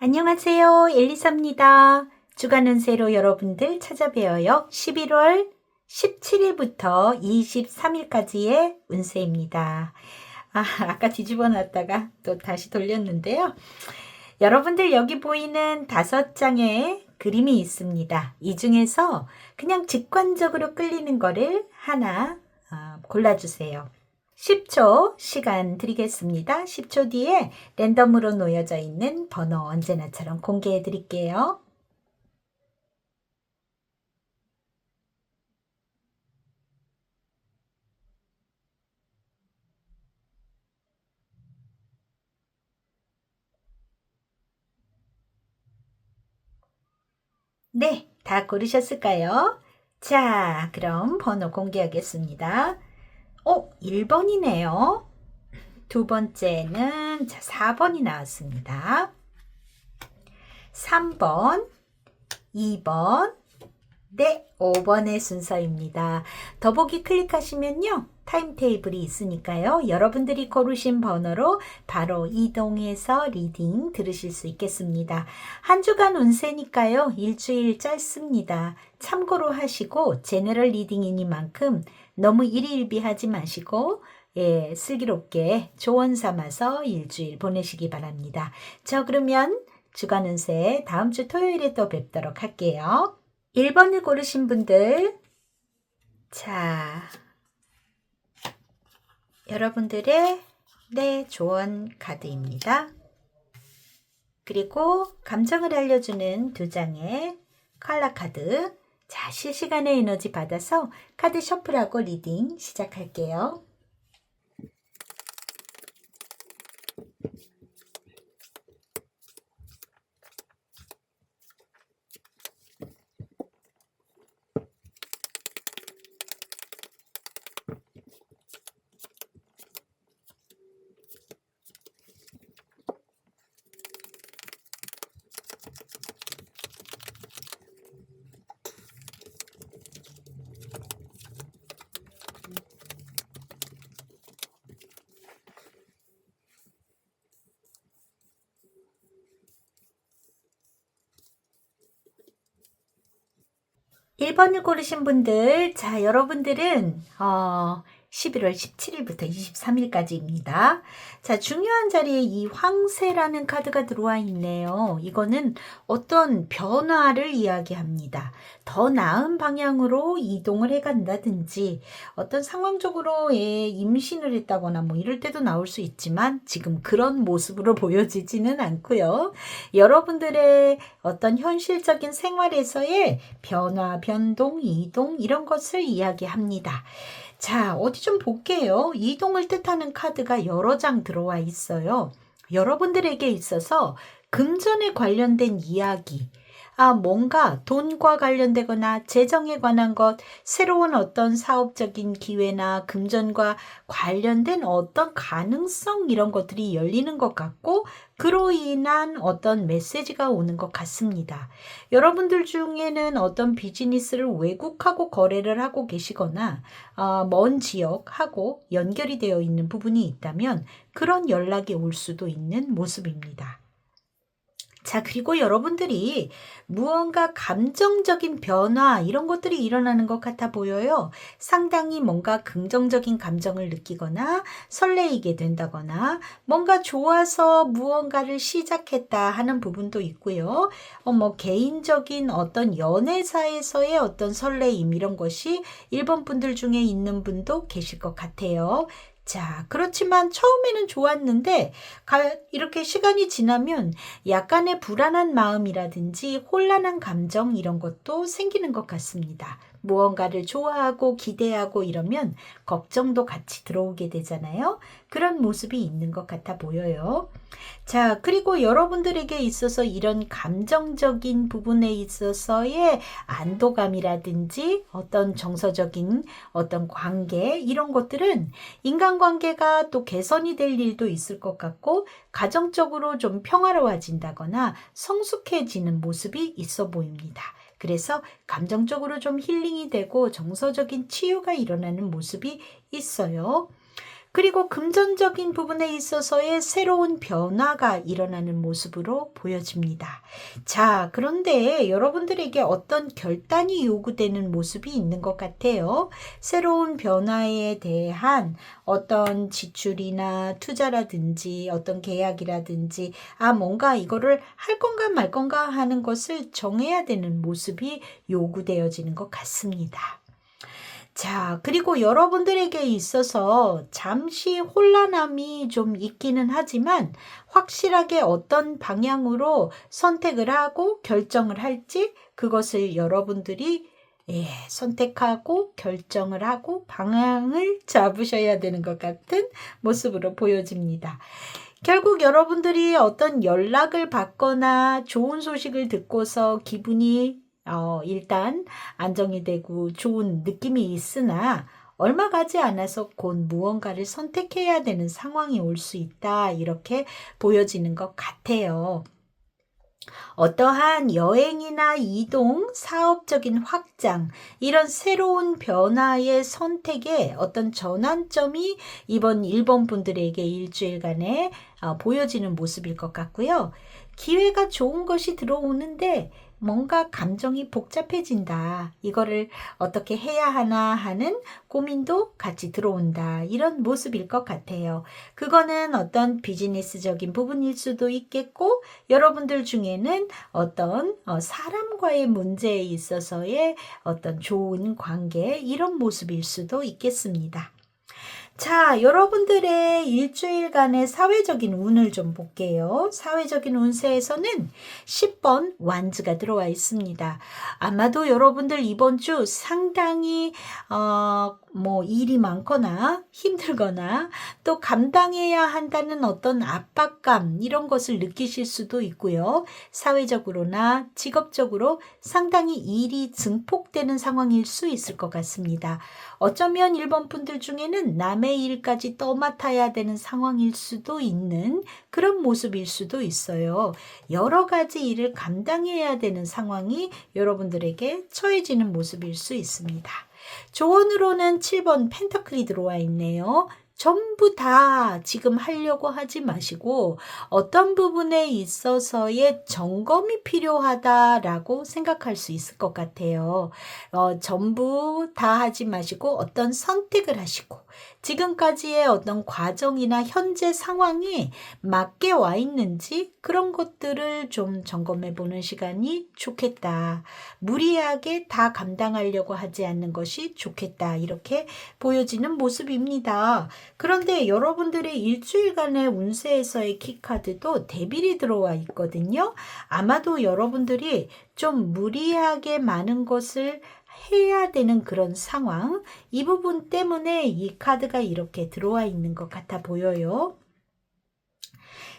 안녕하세요. 엘리사입니다. 주간 운세로 여러분들 찾아뵈어요. 11월 17일부터 23일까지의 운세입니다. 아까 뒤집어 놨다가 또 다시 돌렸는데요. 여러분들 여기 보이는 5장의 그림이 있습니다. 이 중에서 그냥 직관적으로 끌리는 거를 하나 골라주세요. 10초 시간 드리겠습니다. 10초 뒤에 랜덤으로 놓여져 있는 번호 언제나처럼 공개해 드릴게요. 네, 다 고르셨을까요? 자, 그럼 번호 공개하겠습니다. 1번이네요. 두 번째는 4번이 나왔습니다. 3번, 2번, 네, 5번의 순서입니다. 더보기 클릭하시면요. 타임테이블이 있으니까요. 여러분들이 고르신 번호로 바로 이동해서 리딩 들으실 수 있겠습니다. 한 주간 운세니까요. 일주일 짧습니다. 참고로 하시고 제너럴 리딩이니만큼 너무 일희일비하지 마시고 슬기롭게 조언 삼아서 일주일 보내시기 바랍니다. 저 그러면 주간 운세 다음 주 토요일에 또 뵙도록 할게요. 1번을 고르신 분들, 자, 여러분들의 조언 카드입니다. 그리고 감정을 알려주는 2장의 컬러 카드. 자, 실시간의 에너지 받아서 카드 셔플하고 리딩 시작할게요. 일 번을 고르신 분들, 자, 여러분들은 11월 17일부터 23일까지입니다. 자, 중요한 자리에 이 황새라는 카드가 들어와 있네요. 이거는 어떤 변화를 이야기합니다. 더 나은 방향으로 이동을 해간다든지 어떤 상황적으로 임신을 했다거나 뭐 이럴 때도 나올 수 있지만 지금 그런 모습으로 보여지지는 않고요. 여러분들의 어떤 현실적인 생활에서의 변화, 변동, 이동 이런 것을 이야기합니다. 자, 어디 좀 볼게요. 이동을 뜻하는 카드가 여러 장 들어와 있어요. 여러분들에게 있어서 금전에 관련된 이야기, 뭔가 돈과 관련되거나 재정에 관한 것, 새로운 어떤 사업적인 기회나 금전과 관련된 어떤 가능성 이런 것들이 열리는 것 같고 그로 인한 어떤 메시지가 오는 것 같습니다. 여러분들 중에는 어떤 비즈니스를 외국하고 거래를 하고 계시거나 먼 지역하고 연결이 되어 있는 부분이 있다면 그런 연락이 올 수도 있는 모습입니다. 자, 그리고 여러분들이 무언가 감정적인 변화 이런 것들이 일어나는 것 같아 보여요. 상당히 뭔가 긍정적인 감정을 느끼거나 설레이게 된다거나 뭔가 좋아서 무언가를 시작했다 하는 부분도 있고요. 개인적인 어떤 연애사에서의 어떤 설레임 이런 것이 일본 분들 중에 있는 분도 계실 것 같아요. 자, 그렇지만 처음에는 좋았는데 이렇게 시간이 지나면 약간의 불안한 마음이라든지 혼란한 감정 이런 것도 생기는 것 같습니다. 무언가를 좋아하고 기대하고 이러면 걱정도 같이 들어오게 되잖아요. 그런 모습이 있는 것 같아 보여요. 자, 그리고 여러분들에게 있어서 이런 감정적인 부분에 있어서의 안도감이라든지 어떤 정서적인 어떤 관계 이런 것들은 인간관계가 또 개선이 될 일도 있을 것 같고 가정적으로 좀 평화로워진다거나 성숙해지는 모습이 있어 보입니다. 그래서 감정적으로 좀 힐링이 되고 정서적인 치유가 일어나는 모습이 있어요. 그리고 금전적인 부분에 있어서의 새로운 변화가 일어나는 모습으로 보여집니다. 자, 그런데 여러분들에게 어떤 결단이 요구되는 모습이 있는 것 같아요. 새로운 변화에 대한 어떤 지출이나 투자라든지 어떤 계약이라든지 뭔가 이거를 할 건가 말 건가 하는 것을 정해야 되는 모습이 요구되어지는 것 같습니다. 자, 그리고 여러분들에게 있어서 잠시 혼란함이 좀 있기는 하지만 확실하게 어떤 방향으로 선택을 하고 결정을 할지 그것을 여러분들이 선택하고 결정을 하고 방향을 잡으셔야 되는 것 같은 모습으로 보여집니다. 결국 여러분들이 어떤 연락을 받거나 좋은 소식을 듣고서 기분이 일단 안정이 되고 좋은 느낌이 있으나 얼마 가지 않아서 곧 무언가를 선택해야 되는 상황이 올 수 있다. 이렇게 보여지는 것 같아요. 어떠한 여행이나 이동, 사업적인 확장, 이런 새로운 변화의 선택에 어떤 전환점이 이번 일본 분들에게 일주일간에 보여지는 모습일 것 같고요. 기회가 좋은 것이 들어오는데 뭔가 감정이 복잡해진다. 이거를 어떻게 해야 하나 하는 고민도 같이 들어온다. 이런 모습일 것 같아요. 그거는 어떤 비즈니스적인 부분일 수도 있겠고 여러분들 중에는 어떤 사람과의 문제에 있어서의 어떤 좋은 관계 이런 모습일 수도 있겠습니다. 자, 여러분들의 일주일간의 사회적인 운을 좀 볼게요. 사회적인 운세에서는 10번 완즈가 들어와 있습니다. 아마도 여러분들 이번 주 상당히 일이 많거나 힘들거나 또 감당해야 한다는 어떤 압박감 이런 것을 느끼실 수도 있고요. 사회적으로나 직업적으로 상당히 일이 증폭되는 상황일 수 있을 것 같습니다. 어쩌면 일본 분들 중에는 남의 일까지 떠맡아야 되는 상황일 수도 있는 그런 모습일 수도 있어요. 여러 가지 일을 감당해야 되는 상황이 여러분들에게 처해지는 모습일 수 있습니다. 조언으로는 7번 펜터클이 들어와 있네요. 전부 다 지금 하려고 하지 마시고 어떤 부분에 있어서의 점검이 필요하다라고 생각할 수 있을 것 같아요. 전부 다 하지 마시고 어떤 선택을 하시고 지금까지의 어떤 과정이나 현재 상황이 맞게 와 있는지 그런 것들을 좀 점검해 보는 시간이 좋겠다. 무리하게 다 감당하려고 하지 않는 것이 좋겠다. 이렇게 보여지는 모습입니다. 그런데 여러분들의 일주일간의 운세에서의 키카드도 데빌이 들어와 있거든요. 아마도 여러분들이 좀 무리하게 많은 것을 해야 되는 그런 상황, 이 부분 때문에 이 카드가 이렇게 들어와 있는 것 같아 보여요.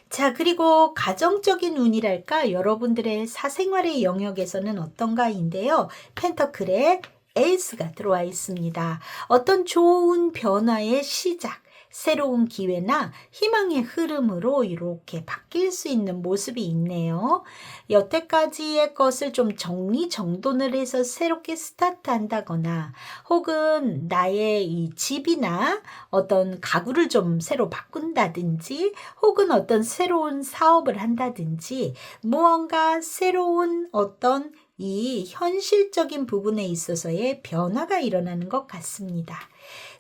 자, 그리고 가정적인 운이랄까 여러분들의 사생활의 영역에서는 어떤가인데요. 펜터클의 에이스가 들어와 있습니다. 어떤 좋은 변화의 시작, 새로운 기회나 희망의 흐름으로 이렇게 바뀔 수 있는 모습이 있네요. 여태까지의 것을 좀 정리정돈을 해서 새롭게 스타트한다거나 혹은 나의 이 집이나 어떤 가구를 좀 새로 바꾼다든지 혹은 어떤 새로운 사업을 한다든지 무언가 새로운 어떤 이 현실적인 부분에 있어서의 변화가 일어나는 것 같습니다.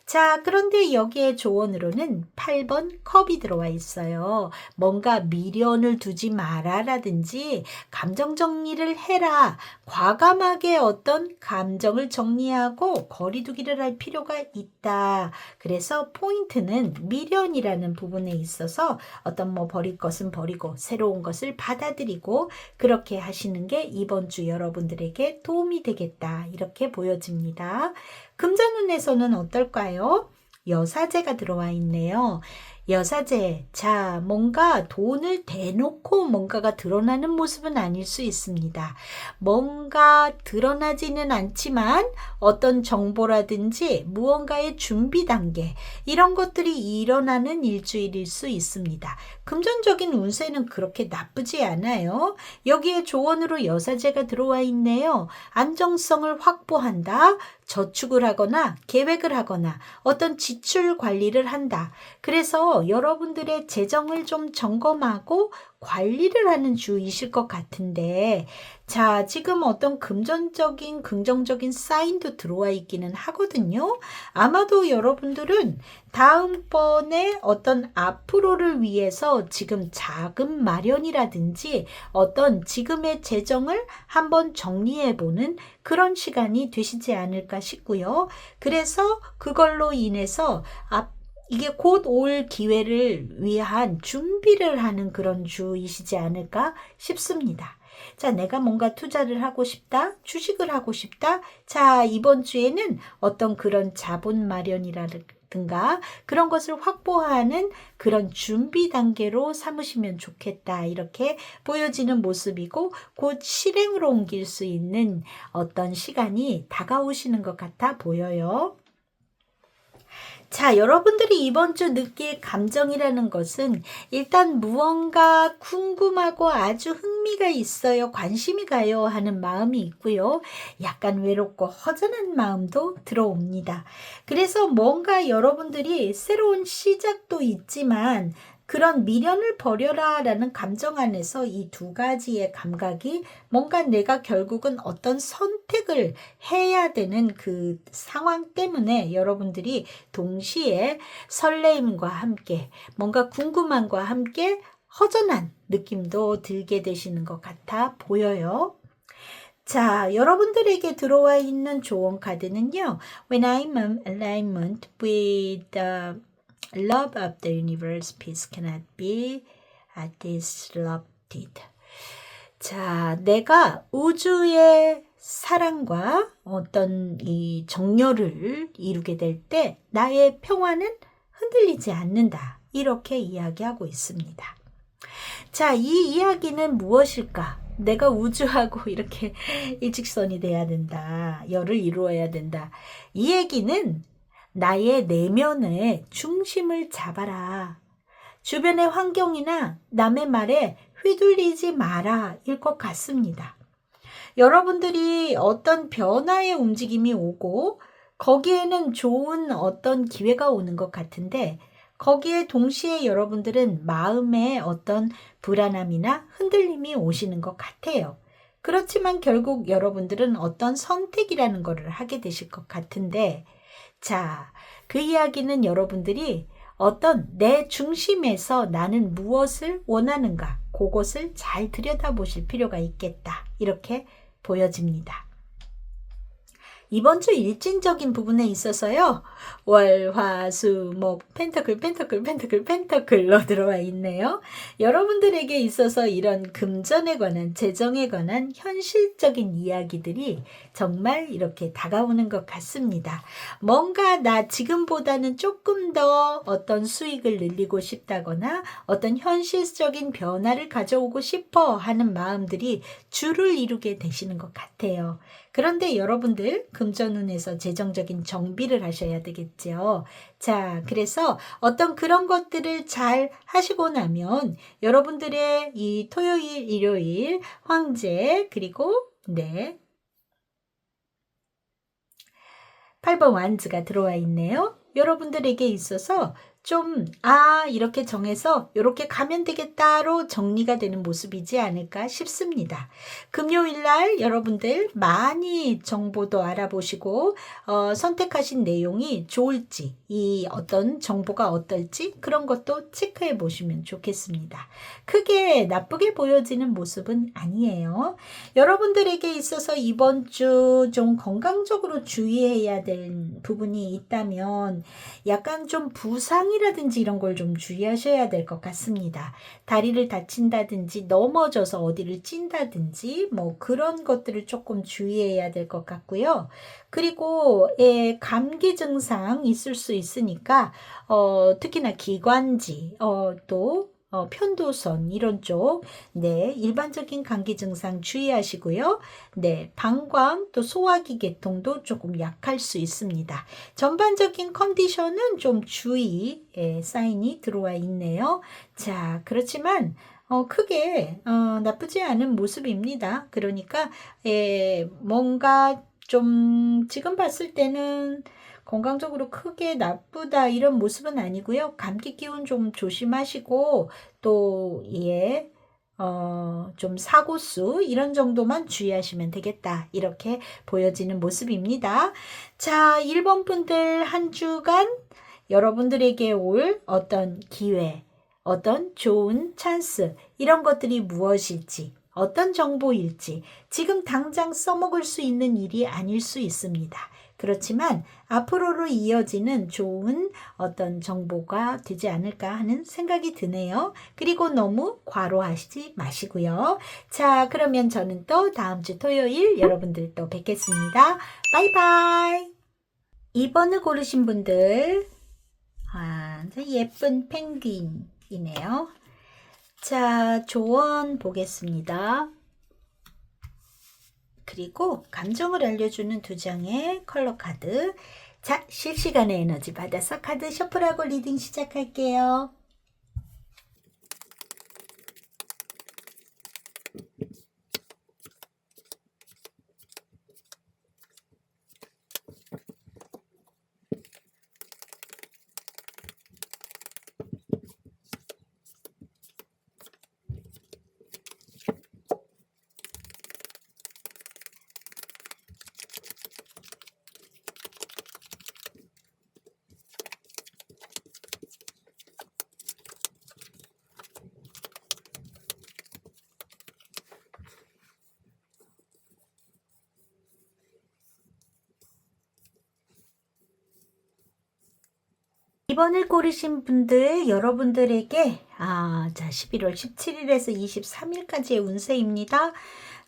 자, 그런데 여기에 조언으로는 8번 컵이 들어와 있어요. 뭔가 미련을 두지 마라 라든지 감정 정리를 해라. 과감하게 어떤 감정을 정리하고 거리두기를 할 필요가 있다. 그래서 포인트는 미련이라는 부분에 있어서 어떤 버릴 것은 버리고 새로운 것을 받아들이고 그렇게 하시는 게 이번 주 여러분들에게 도움이 되겠다. 이렇게 보여집니다. 금전운에서는 어떨까요? 여사제가 들어와 있네요. 여사제, 자, 뭔가 돈을 대놓고 뭔가가 드러나는 모습은 아닐 수 있습니다. 뭔가 드러나지는 않지만 어떤 정보라든지 무언가의 준비 단계, 이런 것들이 일어나는 일주일일 수 있습니다. 금전적인 운세는 그렇게 나쁘지 않아요. 여기에 조언으로 여사제가 들어와 있네요. 안정성을 확보한다. 저축을 하거나 계획을 하거나 어떤 지출 관리를 한다. 그래서 여러분들의 재정을 좀 점검하고 관리를 하는 주이실 것 같은데, 자, 지금 어떤 금전적인 긍정적인 사인도 들어와 있기는 하거든요. 아마도 여러분들은 다음번에 어떤 앞으로를 위해서 지금 자금 마련이라든지 어떤 지금의 재정을 한번 정리해보는 그런 시간이 되시지 않을까 싶고요. 그래서 그걸로 인해서 이게 곧 올 기회를 위한 준비를 하는 그런 주이시지 않을까 싶습니다. 자, 내가 뭔가 투자를 하고 싶다, 주식을 하고 싶다. 자, 이번 주에는 어떤 그런 자본 마련이라든가 그런 것을 확보하는 그런 준비 단계로 삼으시면 좋겠다. 이렇게 보여지는 모습이고 곧 실행으로 옮길 수 있는 어떤 시간이 다가오시는 것 같아 보여요. 자, 여러분들이 이번 주 느낄 감정이라는 것은 일단 무언가 궁금하고 아주 흥미가 있어요. 관심이 가요 하는 마음이 있고요. 약간 외롭고 허전한 마음도 들어옵니다. 그래서 뭔가 여러분들이 새로운 시작도 있지만 그런 미련을 버려라 라는 감정 안에서 이 두 가지의 감각이 뭔가 내가 결국은 어떤 선택을 해야 되는 그 상황 때문에 여러분들이 동시에 설레임과 함께 뭔가 궁금함과 함께 허전한 느낌도 들게 되시는 것 같아 보여요. 자, 여러분들에게 들어와 있는 조언 카드는요. When I'm in alignment with the love of the universe, peace cannot be disrupted. 자, 내가 우주의 사랑과 어떤 이 정열을 이루게 될 때 나의 평화는 흔들리지 않는다. 이렇게 이야기하고 있습니다. 자, 이 이야기는 무엇일까? 내가 우주하고 이렇게 일직선이 돼야 된다. 열을 이루어야 된다. 이 얘기는 나의 내면의 중심을 잡아라. 주변의 환경이나 남의 말에 휘둘리지 마라 일 것 같습니다. 여러분들이 어떤 변화의 움직임이 오고 거기에는 좋은 어떤 기회가 오는 것 같은데 거기에 동시에 여러분들은 마음에 어떤 불안함이나 흔들림이 오시는 것 같아요. 그렇지만 결국 여러분들은 어떤 선택이라는 것을 하게 되실 것 같은데 자, 그 이야기는 여러분들이 어떤 내 중심에서 나는 무엇을 원하는가 그것을 잘 들여다보실 필요가 있겠다. 이렇게 보여집니다. 이번 주 일진적인 부분에 있어서요. 월, 화, 수, 목, 펜터클로 들어와 있네요. 여러분들에게 있어서 이런 금전에 관한, 재정에 관한 현실적인 이야기들이 정말 이렇게 다가오는 것 같습니다. 뭔가 나 지금보다는 조금 더 어떤 수익을 늘리고 싶다거나 어떤 현실적인 변화를 가져오고 싶어 하는 마음들이 주를 이루게 되시는 것 같아요. 그런데 여러분들 금전운에서 재정적인 정비를 하셔야 되겠죠. 자, 그래서 어떤 그런 것들을 잘 하시고 나면 여러분들의 이 토요일, 일요일 황제 그리고 8번 완즈가 들어와 있네요. 여러분들에게 있어서 좀, 이렇게 정해서 이렇게 가면 되겠다로 정리가 되는 모습이지 않을까 싶습니다. 금요일 날 여러분들 많이 정보도 알아보시고, 선택하신 내용이 좋을지, 이 어떤 정보가 어떨지 그런 것도 체크해 보시면 좋겠습니다. 크게 나쁘게 보여지는 모습은 아니에요. 여러분들에게 있어서 이번 주 좀 건강적으로 주의해야 될 부분이 있다면 약간 좀 부상이라든지 이런 걸 좀 주의하셔야 될 것 같습니다. 다리를 다친다든지 넘어져서 어디를 찐다든지 뭐 그런 것들을 조금 주의해야 될 것 같고요. 그리고 감기 증상 있을 수 있으니까 특히나 기관지 또 편도선 이런 쪽 일반적인 감기 증상 주의하시고요. 방광 또 소화기 계통도 조금 약할 수 있습니다. 전반적인 컨디션은 좀 주의 사인이 들어와 있네요. 자, 그렇지만 크게 나쁘지 않은 모습입니다. 그러니까 뭔가 좀 지금 봤을 때는 건강적으로 크게 나쁘다 이런 모습은 아니고요. 감기 기운 좀 조심하시고 또 좀 사고수 이런 정도만 주의하시면 되겠다. 이렇게 보여지는 모습입니다. 자, 1번 분들 한 주간 여러분들에게 올 어떤 기회, 어떤 좋은 찬스 이런 것들이 무엇일지 어떤 정보일지 지금 당장 써먹을 수 있는 일이 아닐 수 있습니다. 그렇지만 앞으로로 이어지는 좋은 어떤 정보가 되지 않을까 하는 생각이 드네요. 그리고 너무 과로하시지 마시고요. 자, 그러면 저는 또 다음 주 토요일 여러분들 또 뵙겠습니다. 바이바이. 2번을 고르신 분들 예쁜 펭귄이네요. 자, 조언 보겠습니다. 그리고 감정을 알려주는 2장의 컬러 카드. 자, 실시간의 에너지 받아서 카드 셔플하고 리딩 시작할게요. 이번을 고르신 분들 여러분들에게 자 11월 17일에서 23일까지의 운세입니다.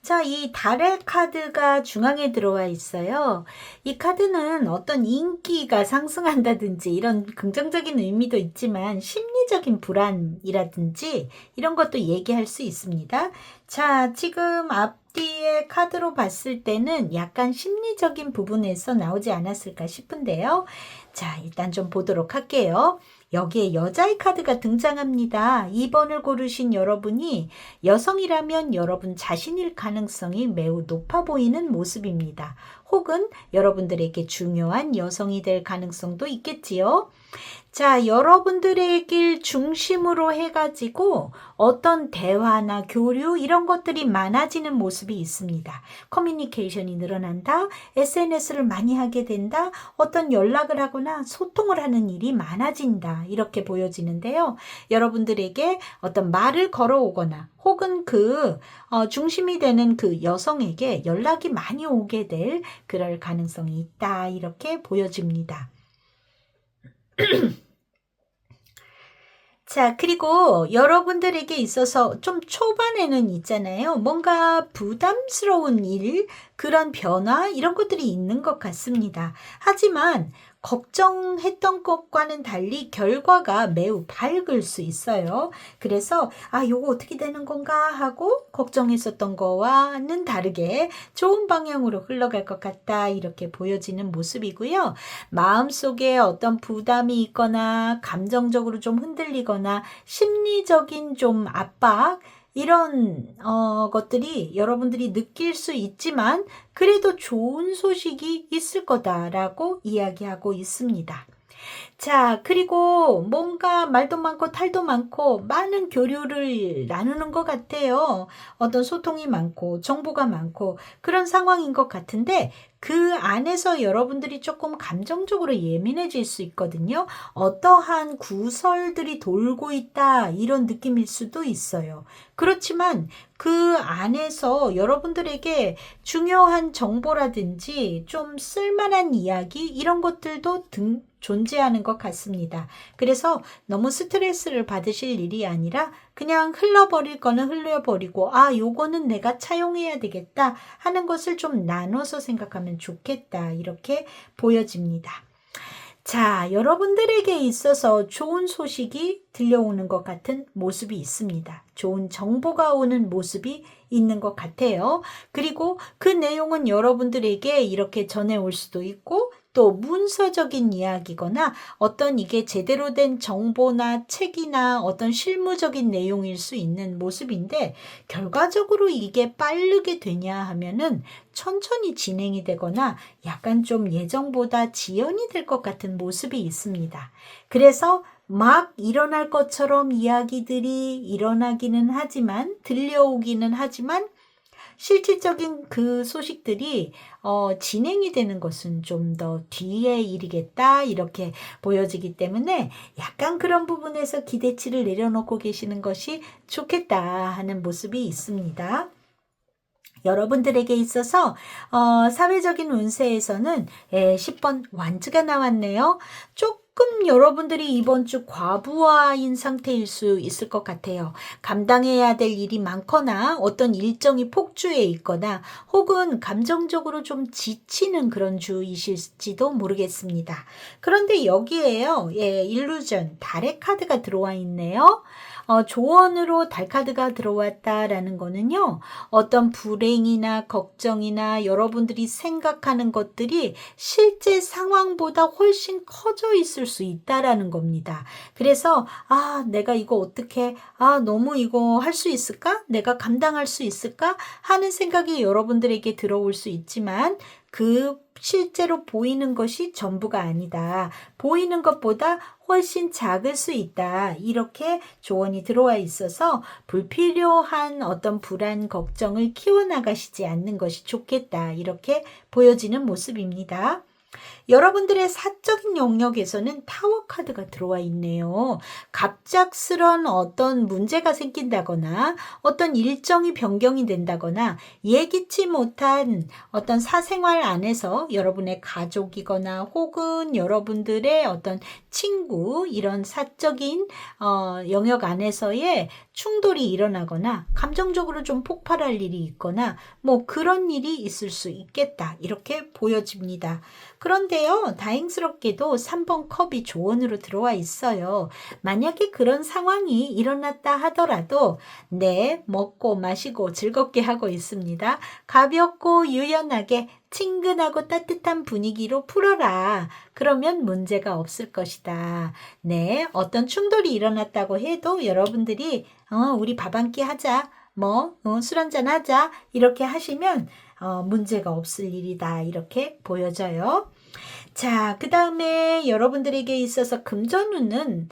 자, 이 달의 카드가 중앙에 들어와 있어요. 이 카드는 어떤 인기가 상승한다든지 이런 긍정적인 의미도 있지만 심리적인 불안이라든지 이런 것도 얘기할 수 있습니다. 자, 지금 앞뒤의 카드로 봤을 때는 약간 심리적인 부분에서 나오지 않았을까 싶은데요. 자, 일단 좀 보도록 할게요. 여기에 여자의 카드가 등장합니다. 2번을 고르신 여러분이 여성이라면 여러분 자신일 가능성이 매우 높아 보이는 모습입니다. 혹은 여러분들에게 중요한 여성이 될 가능성도 있겠지요. 자, 여러분들의 길 중심으로 해가지고 어떤 대화나 교류 이런 것들이 많아지는 모습이 있습니다. 커뮤니케이션이 늘어난다, SNS를 많이 하게 된다, 어떤 연락을 하거나 소통을 하는 일이 많아진다 이렇게 보여지는데요. 여러분들에게 어떤 말을 걸어오거나 혹은 그 중심이 되는 그 여성에게 연락이 많이 오게 될 그럴 가능성이 있다 이렇게 보여집니다. 자, 그리고 여러분들에게 있어서 좀 초반에는 있잖아요. 뭔가 부담스러운 일, 그런 변화, 이런 것들이 있는 것 같습니다. 하지만 걱정했던 것과는 달리 결과가 매우 밝을 수 있어요. 그래서 요거 어떻게 되는 건가 하고 걱정했었던 거와는 다르게 좋은 방향으로 흘러갈 것 같다 이렇게 보여지는 모습이고요. 마음속에 어떤 부담이 있거나 감정적으로 좀 흔들리거나 심리적인 좀 압박 이런 것들이 여러분들이 느낄 수 있지만 그래도 좋은 소식이 있을 거다라고 이야기하고 있습니다. 자, 그리고 뭔가 말도 많고 탈도 많고 많은 교류를 나누는 것 같아요. 어떤 소통이 많고 정보가 많고 그런 상황인 것 같은데 그 안에서 여러분들이 조금 감정적으로 예민해질 수 있거든요. 어떠한 구설들이 돌고 있다 이런 느낌일 수도 있어요. 그렇지만 그 안에서 여러분들에게 중요한 정보라든지 좀 쓸만한 이야기 이런 것들도 존재하는 것 같습니다. 그래서 너무 스트레스를 받으실 일이 아니라 그냥 흘러버릴 거는 흘려버리고 요거는 내가 차용해야 되겠다 하는 것을 좀 나눠서 생각하면 좋겠다 이렇게 보여집니다. 자, 여러분들에게 있어서 좋은 소식이 들려오는 것 같은 모습이 있습니다. 좋은 정보가 오는 모습이 있는 것 같아요. 그리고 그 내용은 여러분들에게 이렇게 전해올 수도 있고 또 문서적인 이야기거나 어떤 이게 제대로 된 정보나 책이나 어떤 실무적인 내용일 수 있는 모습인데 결과적으로 이게 빠르게 되냐 하면은 천천히 진행이 되거나 약간 좀 예정보다 지연이 될 것 같은 모습이 있습니다. 그래서 막 일어날 것처럼 이야기들이 일어나기는 하지만 들려오기는 하지만 실질적인 그 소식들이 진행이 되는 것은 좀 더 뒤의 일이겠다 이렇게 보여지기 때문에 약간 그런 부분에서 기대치를 내려놓고 계시는 것이 좋겠다 하는 모습이 있습니다. 여러분들에게 있어서 사회적인 운세에서는 10번 완즈가 나왔네요. 조금 여러분들이 이번 주 과부하인 상태일 수 있을 것 같아요. 감당해야 될 일이 많거나 어떤 일정이 폭주해 있거나 혹은 감정적으로 좀 지치는 그런 주이실지도 모르겠습니다. 그런데 여기에요. 일루전, 달의 카드가 들어와 있네요. 조언으로 달 카드가 들어왔다라는 거는요. 어떤 불행이나 걱정이나 여러분들이 생각하는 것들이 실제 상황보다 훨씬 커져 있을 수 있다라는 겁니다. 그래서 내가 이거 어떻게 너무 이거 할 수 있을까? 내가 감당할 수 있을까? 하는 생각이 여러분들에게 들어올 수 있지만 그 실제로 보이는 것이 전부가 아니다. 보이는 것보다 훨씬 작을 수 있다. 이렇게 조언이 들어와 있어서 불필요한 어떤 불안, 걱정을 키워나가시지 않는 것이 좋겠다. 이렇게 보여지는 모습입니다. 여러분들의 사적인 영역에서는 타워 카드가 들어와 있네요. 갑작스런 어떤 문제가 생긴다거나 어떤 일정이 변경이 된다거나 예기치 못한 어떤 사생활 안에서 여러분의 가족이거나 혹은 여러분들의 어떤 친구 이런 사적인 영역 안에서의 충돌이 일어나거나 감정적으로 좀 폭발할 일이 있거나 뭐 그런 일이 있을 수 있겠다. 이렇게 보여집니다. 그런데요, 다행스럽게도 3번 컵이 조언으로 들어와 있어요. 만약에 그런 상황이 일어났다 하더라도 먹고 마시고 즐겁게 하고 있습니다. 가볍고 유연하게 친근하고 따뜻한 분위기로 풀어라. 그러면 문제가 없을 것이다. 어떤 충돌이 일어났다고 해도 여러분들이 우리 밥 한 끼 하자. 술 한잔 하자. 이렇게 하시면 문제가 없을 일이다. 이렇게 보여져요. 자, 그 다음에 여러분들에게 있어서 금전운은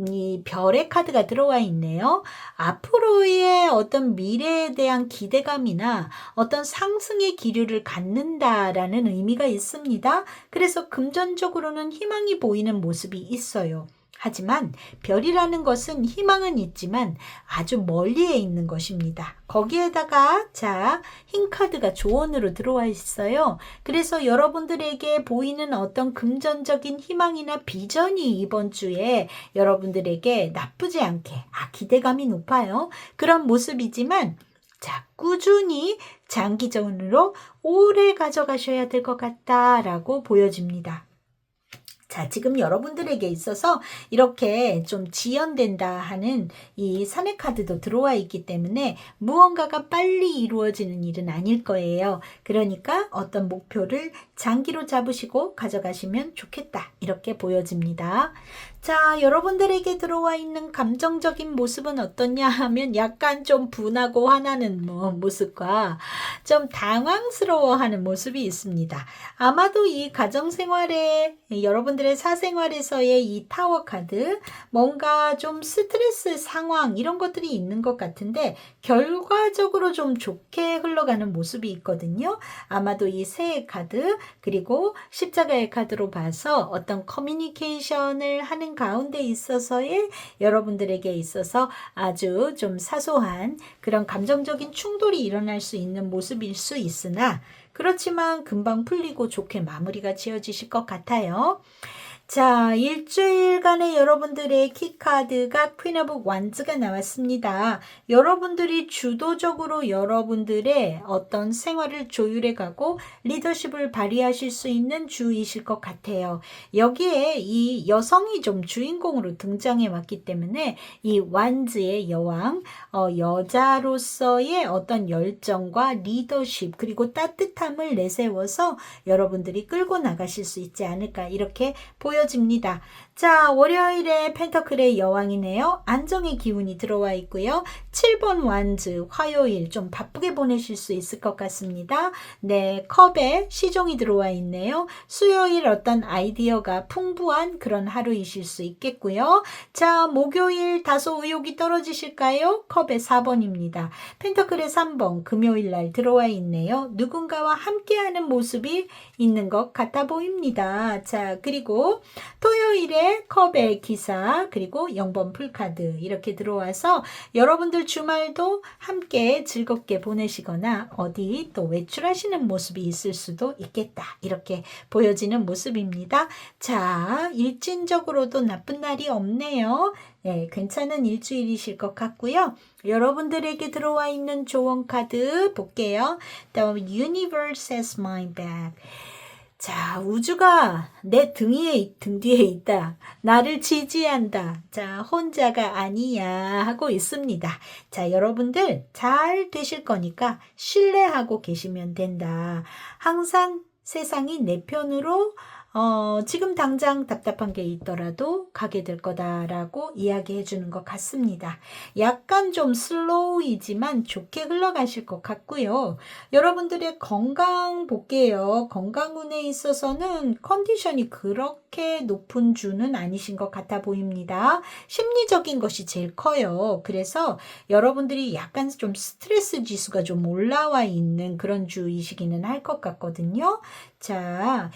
이 별의 카드가 들어와 있네요. 앞으로의 어떤 미래에 대한 기대감이나 어떤 상승의 기류를 갖는다라는 의미가 있습니다. 그래서 금전적으로는 희망이 보이는 모습이 있어요. 하지만 별이라는 것은 희망은 있지만 아주 멀리에 있는 것입니다. 거기에다가 흰 카드가 조언으로 들어와 있어요. 그래서 여러분들에게 보이는 어떤 금전적인 희망이나 비전이 이번 주에 여러분들에게 나쁘지 않게 기대감이 높아요. 그런 모습이지만 꾸준히 장기적으로 오래 가져가셔야 될 것 같다라고 보여집니다. 자, 지금 여러분들에게 있어서 이렇게 좀 지연된다 하는 이 3의 카드도 들어와 있기 때문에 무언가가 빨리 이루어지는 일은 아닐 거예요. 그러니까 어떤 목표를 장기로 잡으시고 가져가시면 좋겠다. 이렇게 보여집니다. 자, 여러분들에게 들어와 있는 감정적인 모습은 어떠냐 하면 약간 좀 분하고 화나는 모습과 좀 당황스러워하는 모습이 있습니다. 아마도 이 가정생활에 여러분들의 사생활에서의 이 타워 카드 뭔가 좀 스트레스 상황 이런 것들이 있는 것 같은데 결과적으로 좀 좋게 흘러가는 모습이 있거든요. 아마도 이 새의 카드 그리고 십자가의 카드로 봐서 어떤 커뮤니케이션을 하는 가운데 있어서의 여러분들에게 있어서 아주 좀 사소한 그런 감정적인 충돌이 일어날 수 있는 모습일 수 있으나 그렇지만 금방 풀리고 좋게 마무리가 지어지실 것 같아요. 자, 일주일간의 여러분들의 키카드가 퀸 오브 완즈가 나왔습니다. 여러분들이 주도적으로 여러분들의 어떤 생활을 조율해 가고 리더십을 발휘하실 수 있는 주이실 것 같아요. 여기에 이 여성이 좀 주인공으로 등장해 왔기 때문에 이 완즈의 여왕, 여자로서의 어떤 열정과 리더십 그리고 따뜻함을 내세워서 여러분들이 끌고 나가실 수 있지 않을까 이렇게 보여집니다. 자, 월요일에 펜터클의 여왕이네요. 안정의 기운이 들어와 있고요. 7번 완즈 화요일 좀 바쁘게 보내실 수 있을 것 같습니다. 네, 컵에 시종이 들어와 있네요. 수요일 어떤 아이디어가 풍부한 그런 하루이실 수 있겠고요. 자, 목요일 다소 의욕이 떨어지실까요? 컵에 4번입니다. 펜터클의 3번 금요일 날 들어와 있네요. 누군가와 함께하는 모습이 있는 것 같아 보입니다. 자, 그리고 토요일에 컵의 기사 그리고 0번 풀카드 이렇게 들어와서 여러분들 주말도 함께 즐겁게 보내시거나 어디 또 외출하시는 모습이 있을 수도 있겠다 이렇게 보여지는 모습입니다. 자, 일진적으로도 나쁜 날이 없네요. 네, 괜찮은 일주일이실 것 같고요. 여러분들에게 들어와 있는 조언 카드 볼게요. The universe has my back. 자, 우주가 내 등 뒤에 있다. 나를 지지한다. 자, 혼자가 아니야 하고 있습니다. 자, 여러분들 잘 되실 거니까 신뢰하고 계시면 된다. 항상 세상이 내 편으로 지금 당장 답답한 게 있더라도 가게 될 거다라고 이야기해 주는 것 같습니다. 약간 좀 슬로우이지만 좋게 흘러가실 것 같고요. 여러분들의 건강 볼게요. 건강운에 있어서는 컨디션이 그렇게 높은 주는 아니신 것 같아 보입니다. 심리적인 것이 제일 커요. 그래서 여러분들이 약간 좀 스트레스 지수가 좀 올라와 있는 그런 주이시기는 할 것 같거든요. 자,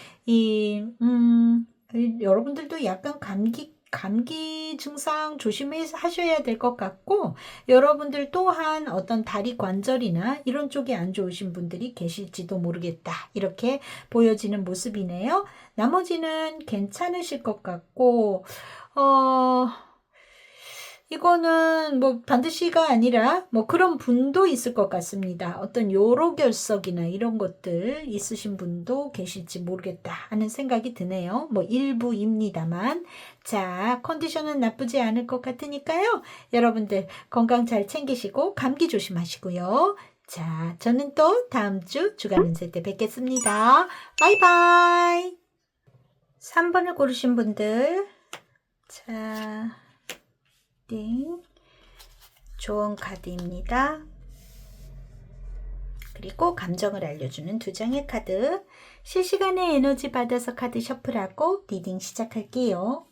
여러분들도 약간 감기 증상 조심하셔야 될 것 같고, 여러분들 또한 어떤 다리 관절이나 이런 쪽이 안 좋으신 분들이 계실지도 모르겠다. 이렇게 보여지는 모습이네요. 나머지는 괜찮으실 것 같고, 이거는 뭐 반드시가 아니라 뭐 그런 분도 있을 것 같습니다. 어떤 요로결석이나 이런 것들 있으신 분도 계실지 모르겠다 하는 생각이 드네요. 뭐 일부입니다만. 자, 컨디션은 나쁘지 않을 것 같으니까요. 여러분들 건강 잘 챙기시고 감기 조심하시고요. 자, 저는 또 다음 주 주간 운세 때 뵙겠습니다. 바이바이. 3번을 고르신 분들. 자. 띵. 좋은 카드입니다. 그리고 감정을 알려주는 2장의 카드. 실시간에 에너지 받아서 카드 셔플하고 리딩 시작할게요.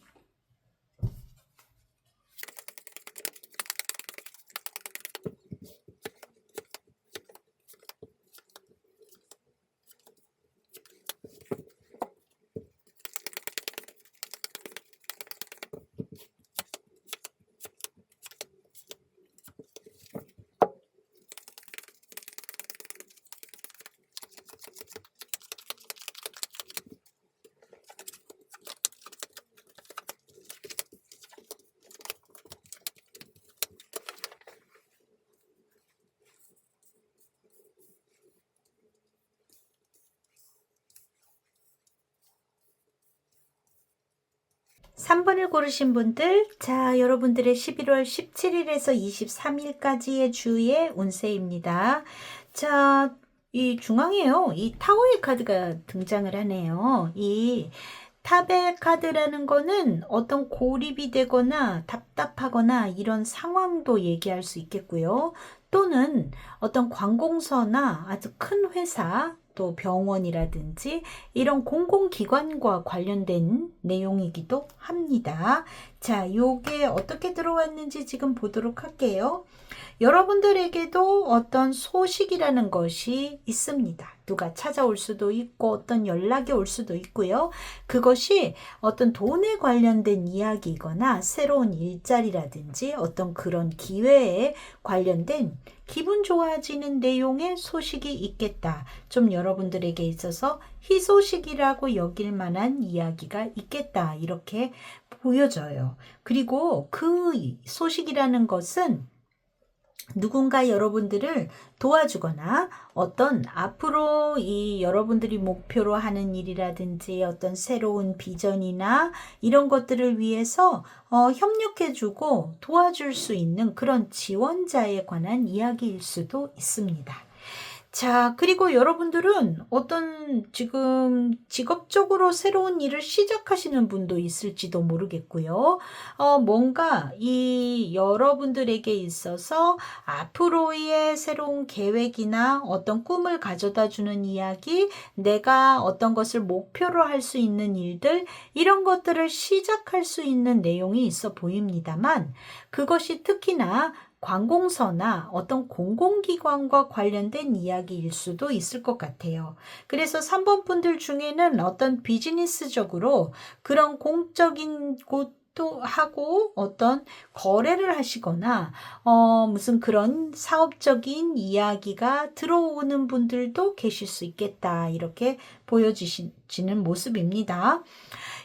3번을 고르신 분들, 자, 여러분들의 11월 17일에서 23일까지의 주의 운세입니다. 자, 이 중앙에요. 이 타워의 카드가 등장을 하네요. 이 탑의 카드라는 거는 어떤 고립이 되거나 답답하거나 이런 상황도 얘기할 수 있겠고요. 또는 어떤 관공서나 아주 큰 회사, 또 병원이라든지 이런 공공기관과 관련된 내용이기도 합니다. 자, 요게 어떻게 들어왔는지 지금 보도록 할게요. 여러분들에게도 어떤 소식이라는 것이 있습니다. 누가 찾아올 수도 있고 어떤 연락이 올 수도 있고요. 그것이 어떤 돈에 관련된 이야기이거나 새로운 일자리라든지 어떤 그런 기회에 관련된 기분 좋아지는 내용의 소식이 있겠다. 좀 여러분들에게 있어서 희소식이라고 여길 만한 이야기가 있겠다. 이렇게 보여져요. 그리고 그 소식이라는 것은 누군가 여러분들을 도와주거나 어떤 앞으로 이 여러분들이 목표로 하는 일이라든지 어떤 새로운 비전이나 이런 것들을 위해서 협력해주고 도와줄 수 있는 그런 지원자에 관한 이야기일 수도 있습니다. 자, 그리고 여러분들은 어떤 지금 직업적으로 새로운 일을 시작하시는 분도 있을지도 모르겠고요. 뭔가 이 여러분들에게 있어서 앞으로의 새로운 계획이나 어떤 꿈을 가져다 주는 이야기, 내가 어떤 것을 목표로 할 수 있는 일들, 이런 것들을 시작할 수 있는 내용이 있어 보입니다만, 그것이 특히나 관공서나 어떤 공공기관과 관련된 이야기일 수도 있을 것 같아요. 그래서 3번 분들 중에는 어떤 비즈니스적으로 그런 공적인 곳도 하고 어떤 거래를 하시거나 무슨 그런 사업적인 이야기가 들어오는 분들도 계실 수 있겠다. 이렇게 보여지는 모습입니다.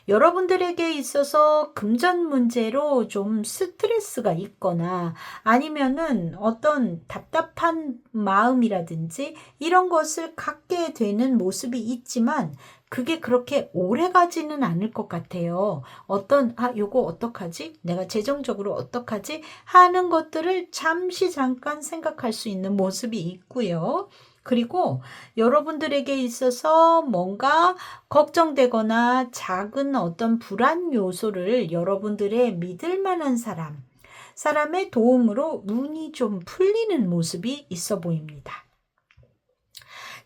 여러분들에게 있어서 금전 문제로 좀 스트레스가 있거나 아니면은 어떤 답답한 마음이라든지 이런 것을 갖게 되는 모습이 있지만 그게 그렇게 오래 가지는 않을 것 같아요. 요거 어떡하지? 내가 재정적으로 어떡하지? 하는 것들을 잠깐 생각할 수 있는 모습이 있고요. 그리고 여러분들에게 있어서 뭔가 걱정되거나 작은 어떤 불안 요소를 여러분들의 믿을 만한 사람의 도움으로 눈이 좀 풀리는 모습이 있어 보입니다.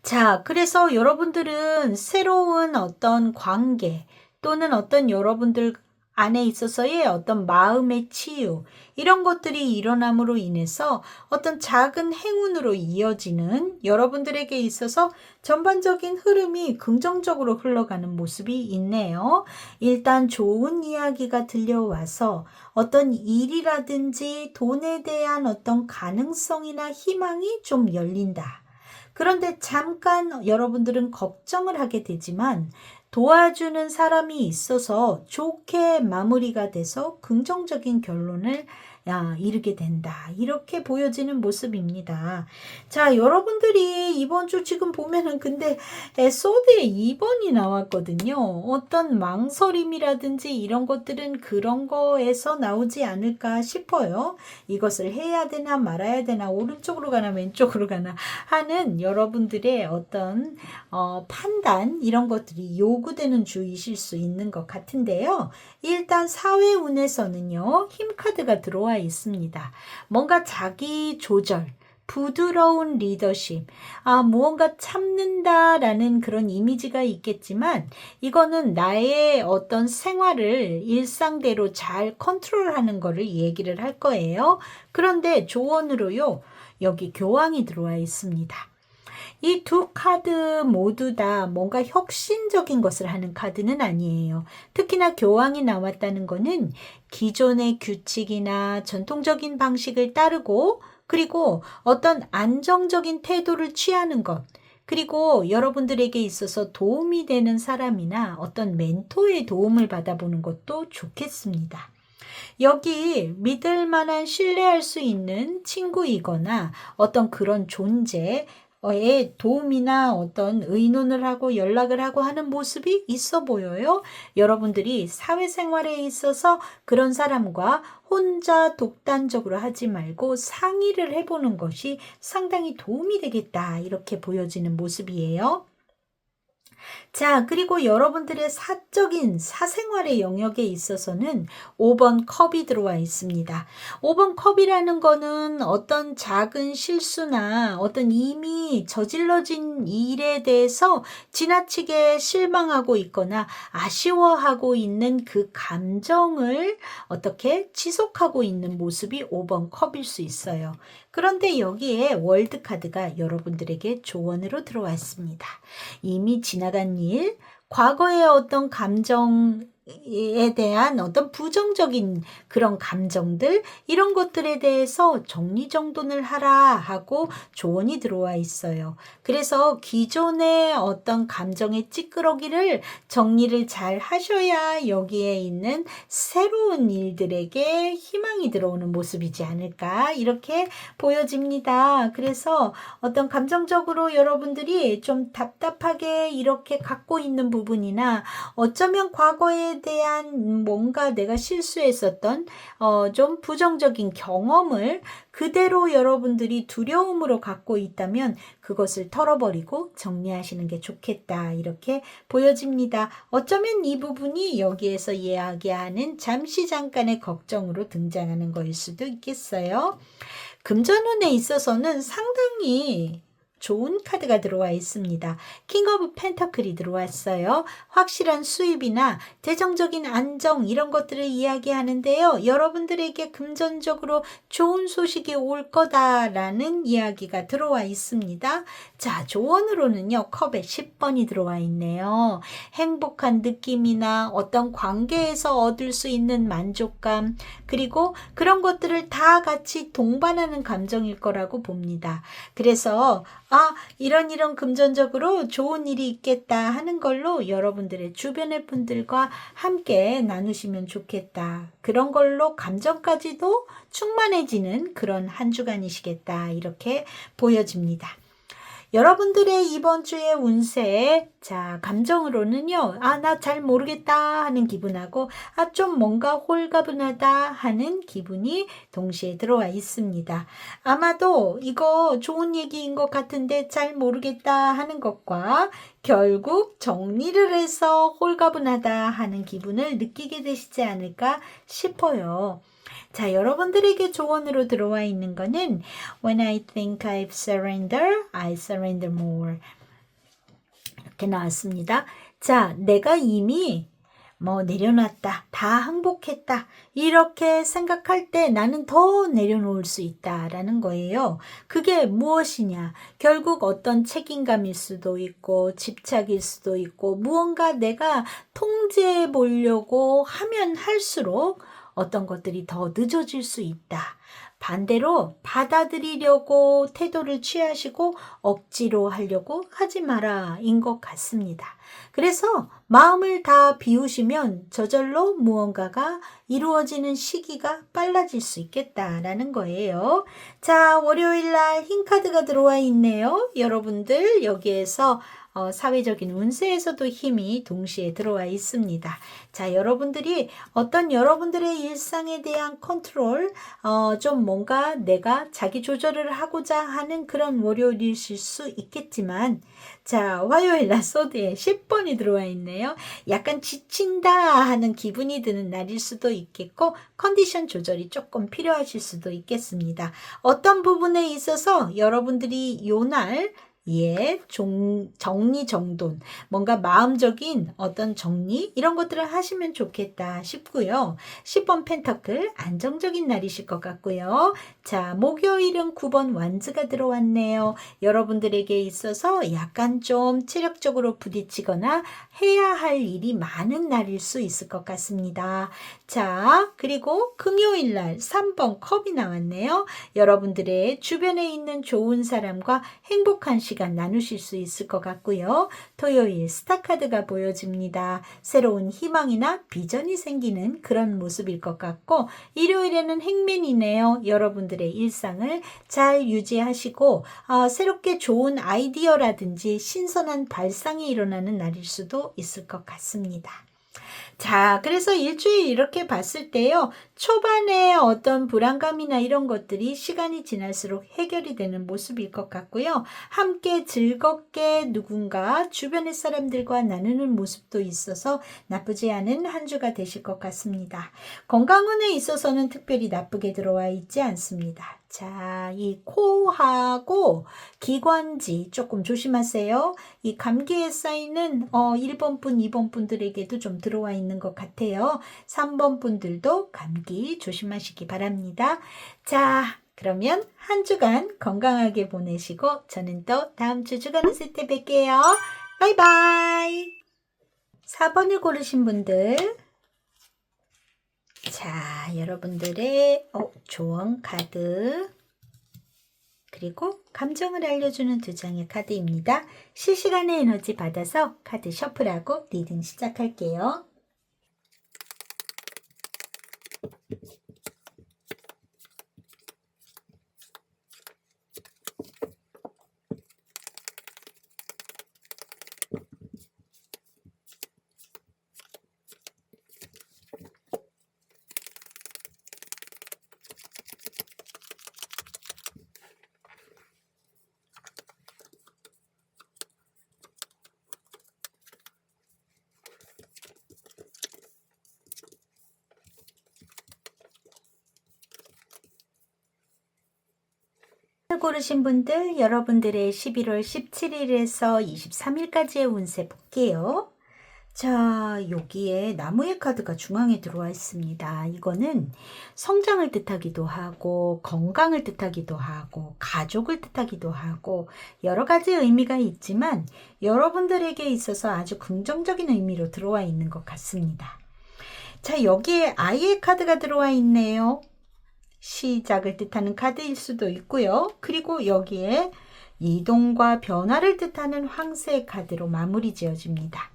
자, 그래서 여러분들은 새로운 어떤 관계 또는 어떤 여러분들 안에 있어서의 어떤 마음의 치유, 이런 것들이 일어남으로 인해서 어떤 작은 행운으로 이어지는 여러분들에게 있어서 전반적인 흐름이 긍정적으로 흘러가는 모습이 있네요. 일단 좋은 이야기가 들려와서 어떤 일이라든지 돈에 대한 어떤 가능성이나 희망이 좀 열린다. 그런데 잠깐 여러분들은 걱정을 하게 되지만 도와주는 사람이 있어서 좋게 마무리가 돼서 긍정적인 결론을 이르게 된다. 이렇게 보여지는 모습입니다. 자, 여러분들이 이번 주 지금 보면은 근데 소드에 2번이 나왔거든요. 어떤 망설임이라든지 이런 것들은 그런 거에서 나오지 않을까 싶어요. 이것을 해야 되나 말아야 되나 오른쪽으로 가나 왼쪽으로 가나 하는 여러분들의 어떤 판단 이런 것들이 요구되는 주이실 수 있는 것 같은데요. 일단 사회운에서는요. 힘카드가 들어와 있습니다. 뭔가 자기 조절, 부드러운 리더십, 무언가 참는다라는 그런 이미지가 있겠지만 이거는 나의 어떤 생활을 일상대로 잘 컨트롤하는 거를 얘기를 할 거예요. 그런데 조언으로요. 여기 교황이 들어와 있습니다. 이 두 카드 모두 다 뭔가 혁신적인 것을 하는 카드는 아니에요. 특히나 교황이 나왔다는 것은 기존의 규칙이나 전통적인 방식을 따르고 그리고 어떤 안정적인 태도를 취하는 것 그리고 여러분들에게 있어서 도움이 되는 사람이나 어떤 멘토의 도움을 받아보는 것도 좋겠습니다. 여기 믿을 만한 신뢰할 수 있는 친구이거나 어떤 그런 존재 에 도움이나 어떤 의논을 하고 연락을 하고 하는 모습이 있어 보여요. 여러분들이 사회생활에 있어서 그런 사람과 혼자 독단적으로 하지 말고 상의를 해보는 것이 상당히 도움이 되겠다. 이렇게 보여지는 모습이에요. 자, 그리고 여러분들의 사적인 사생활의 영역에 있어서는 5번 컵이 들어와 있습니다. 5번 컵이라는 거는 어떤 작은 실수나 어떤 이미 저질러진 일에 대해서 지나치게 실망하고 있거나 아쉬워하고 있는 그 감정을 어떻게 지속하고 있는 모습이 5번 컵일 수 있어요. 그런데 여기에 월드카드가 여러분들에게 조언으로 들어왔습니다. 이미 지나간 일, 과거의 어떤 감정에 대한 어떤 부정적인 그런 감정들, 이런 것들에 대해서 정리정돈을 하라 하고 조언이 들어와 있어요. 그래서 기존의 어떤 감정의 찌끄러기를 정리를 잘 하셔야 여기에 있는 새로운 일들에게 희망이 들어오는 모습이지 않을까, 이렇게 보여집니다. 그래서 어떤 감정적으로 여러분들이 좀 답답하게 이렇게 갖고 있는 부분이나 어쩌면 과거에 대한 뭔가 내가 실수했었던 좀 부정적인 경험을 그대로 여러분들이 두려움으로 갖고 있다면 그것을 털어버리고 정리하시는 게 좋겠다. 이렇게 보여집니다. 어쩌면 이 부분이 여기에서 이야기하는 잠시 잠깐의 걱정으로 등장하는 거일 수도 있겠어요. 금전운에 있어서는 상당히 좋은 카드가 들어와 있습니다. 킹 오브 펜터클이 들어왔어요. 확실한 수입이나 재정적인 안정, 이런 것들을 이야기하는데요. 여러분들에게 금전적으로 좋은 소식이 올 거다라는 이야기가 들어와 있습니다. 자, 조언으로는요, 컵에 10번이 들어와 있네요. 행복한 느낌이나 어떤 관계에서 얻을 수 있는 만족감, 그리고 그런 것들을 다 같이 동반하는 감정일 거라고 봅니다. 그래서 이런 금전적으로 좋은 일이 있겠다 하는 걸로 여러분들의 주변의 분들과 함께 나누시면 좋겠다. 그런 걸로 감정까지도 충만해지는 그런 한 주간이시겠다. 이렇게 보여집니다. 여러분들의 이번 주의 운세, 자, 감정으로는요, 나 잘 모르겠다 하는 기분하고, 좀 뭔가 홀가분하다 하는 기분이 동시에 들어와 있습니다. 아마도 이거 좋은 얘기인 것 같은데 잘 모르겠다 하는 것과 결국 정리를 해서 홀가분하다 하는 기분을 느끼게 되시지 않을까 싶어요. 자, 여러분들에게 조언으로 들어와 있는 거는 When I think I've surrendered, I surrender more. 이렇게 나왔습니다. 자, 내가 이미 내려놨다, 다 항복했다, 이렇게 생각할 때 나는 더 내려놓을 수 있다라는 거예요. 그게 무엇이냐? 결국 어떤 책임감일 수도 있고 집착일 수도 있고 무언가 내가 통제해 보려고 하면 할수록 어떤 것들이 더 늦어질 수 있다. 반대로 받아들이려고 태도를 취하시고 억지로 하려고 하지 마라 인 것 같습니다. 그래서 마음을 다 비우시면 저절로 무언가가 이루어지는 시기가 빨라질 수 있겠다라는 거예요. 자, 월요일날 흰 카드가 들어와 있네요. 여러분들 여기에서 사회적인 운세에서도 힘이 동시에 들어와 있습니다. 자, 여러분들이 어떤 여러분들의 일상에 대한 컨트롤, 좀 뭔가 내가 자기 조절을 하고자 하는 그런 월요일이실 수 있겠지만, 자, 화요일날 소드에 10번이 들어와 있네요. 약간 지친다 하는 기분이 드는 날일 수도 있겠고, 컨디션 조절이 조금 필요하실 수도 있겠습니다. 어떤 부분에 있어서 여러분들이 요날 정리정돈, 뭔가 마음적인 어떤 정리, 이런 것들을 하시면 좋겠다 싶고요. 10번 펜터클, 안정적인 날이실 것 같고요. 자, 목요일은 9번 완즈가 들어왔네요. 여러분들에게 있어서 약간 좀 체력적으로 부딪히거나 해야 할 일이 많은 날일 수 있을 것 같습니다. 자, 그리고 금요일 날 3번 컵이 나왔네요. 여러분들의 주변에 있는 좋은 사람과 행복한 시간 나누실 수 있을 것 같고요. 토요일 스타카드가 보여집니다. 새로운 희망이나 비전이 생기는 그런 모습일 것 같고, 일요일에는 행맨이네요. 여러분들의 일상을 잘 유지하시고 새롭게 좋은 아이디어라든지 신선한 발상이 일어나는 날일 수도 있을 것 같습니다. 자, 그래서 일주일 이렇게 봤을 때요, 초반에 어떤 불안감이나 이런 것들이 시간이 지날수록 해결이 되는 모습일 것 같고요. 함께 즐겁게 누군가 주변의 사람들과 나누는 모습도 있어서 나쁘지 않은 한 주가 되실 것 같습니다. 건강운에 있어서는 특별히 나쁘게 들어와 있지 않습니다. 자, 이 코하고 기관지 조금 조심하세요. 이 감기에 쌓이는 1번 분, 2번 분들에게도 좀 들어와 있는 것 같아요. 3번 분들도 감기 조심하시기 바랍니다. 자, 그러면 한 주간 건강하게 보내시고 저는 또 다음 주 주간 웃을 때 뵐게요. 바이바이. 4번을 고르신 분들, 자, 여러분들의 조언 카드, 그리고 감정을 알려주는 2장의 카드입니다. 실시간의 에너지 받아서 카드 셔플하고 리딩 시작할게요. 고르신 분들, 여러분들의 11월 17일에서 23일까지의 운세 볼게요. 자, 여기에 나무의 카드가 중앙에 들어와 있습니다. 이거는 성장을 뜻하기도 하고, 건강을 뜻하기도 하고, 가족을 뜻하기도 하고, 여러 가지 의미가 있지만 여러분들에게 있어서 아주 긍정적인 의미로 들어와 있는 것 같습니다. 자, 여기에 아이의 카드가 들어와 있네요. 시작을 뜻하는 카드일 수도 있고요. 그리고 여기에 이동과 변화를 뜻하는 황새 카드로 마무리 지어집니다.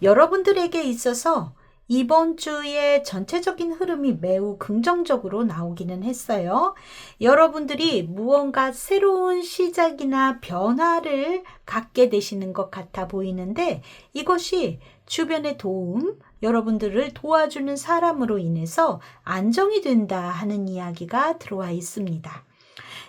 여러분들에게 있어서 이번 주의 전체적인 흐름이 매우 긍정적으로 나오기는 했어요. 여러분들이 무언가 새로운 시작이나 변화를 갖게 되시는 것 같아 보이는데 이것이 주변의 도움, 여러분들을 도와주는 사람으로 인해서 안정이 된다 하는 이야기가 들어와 있습니다.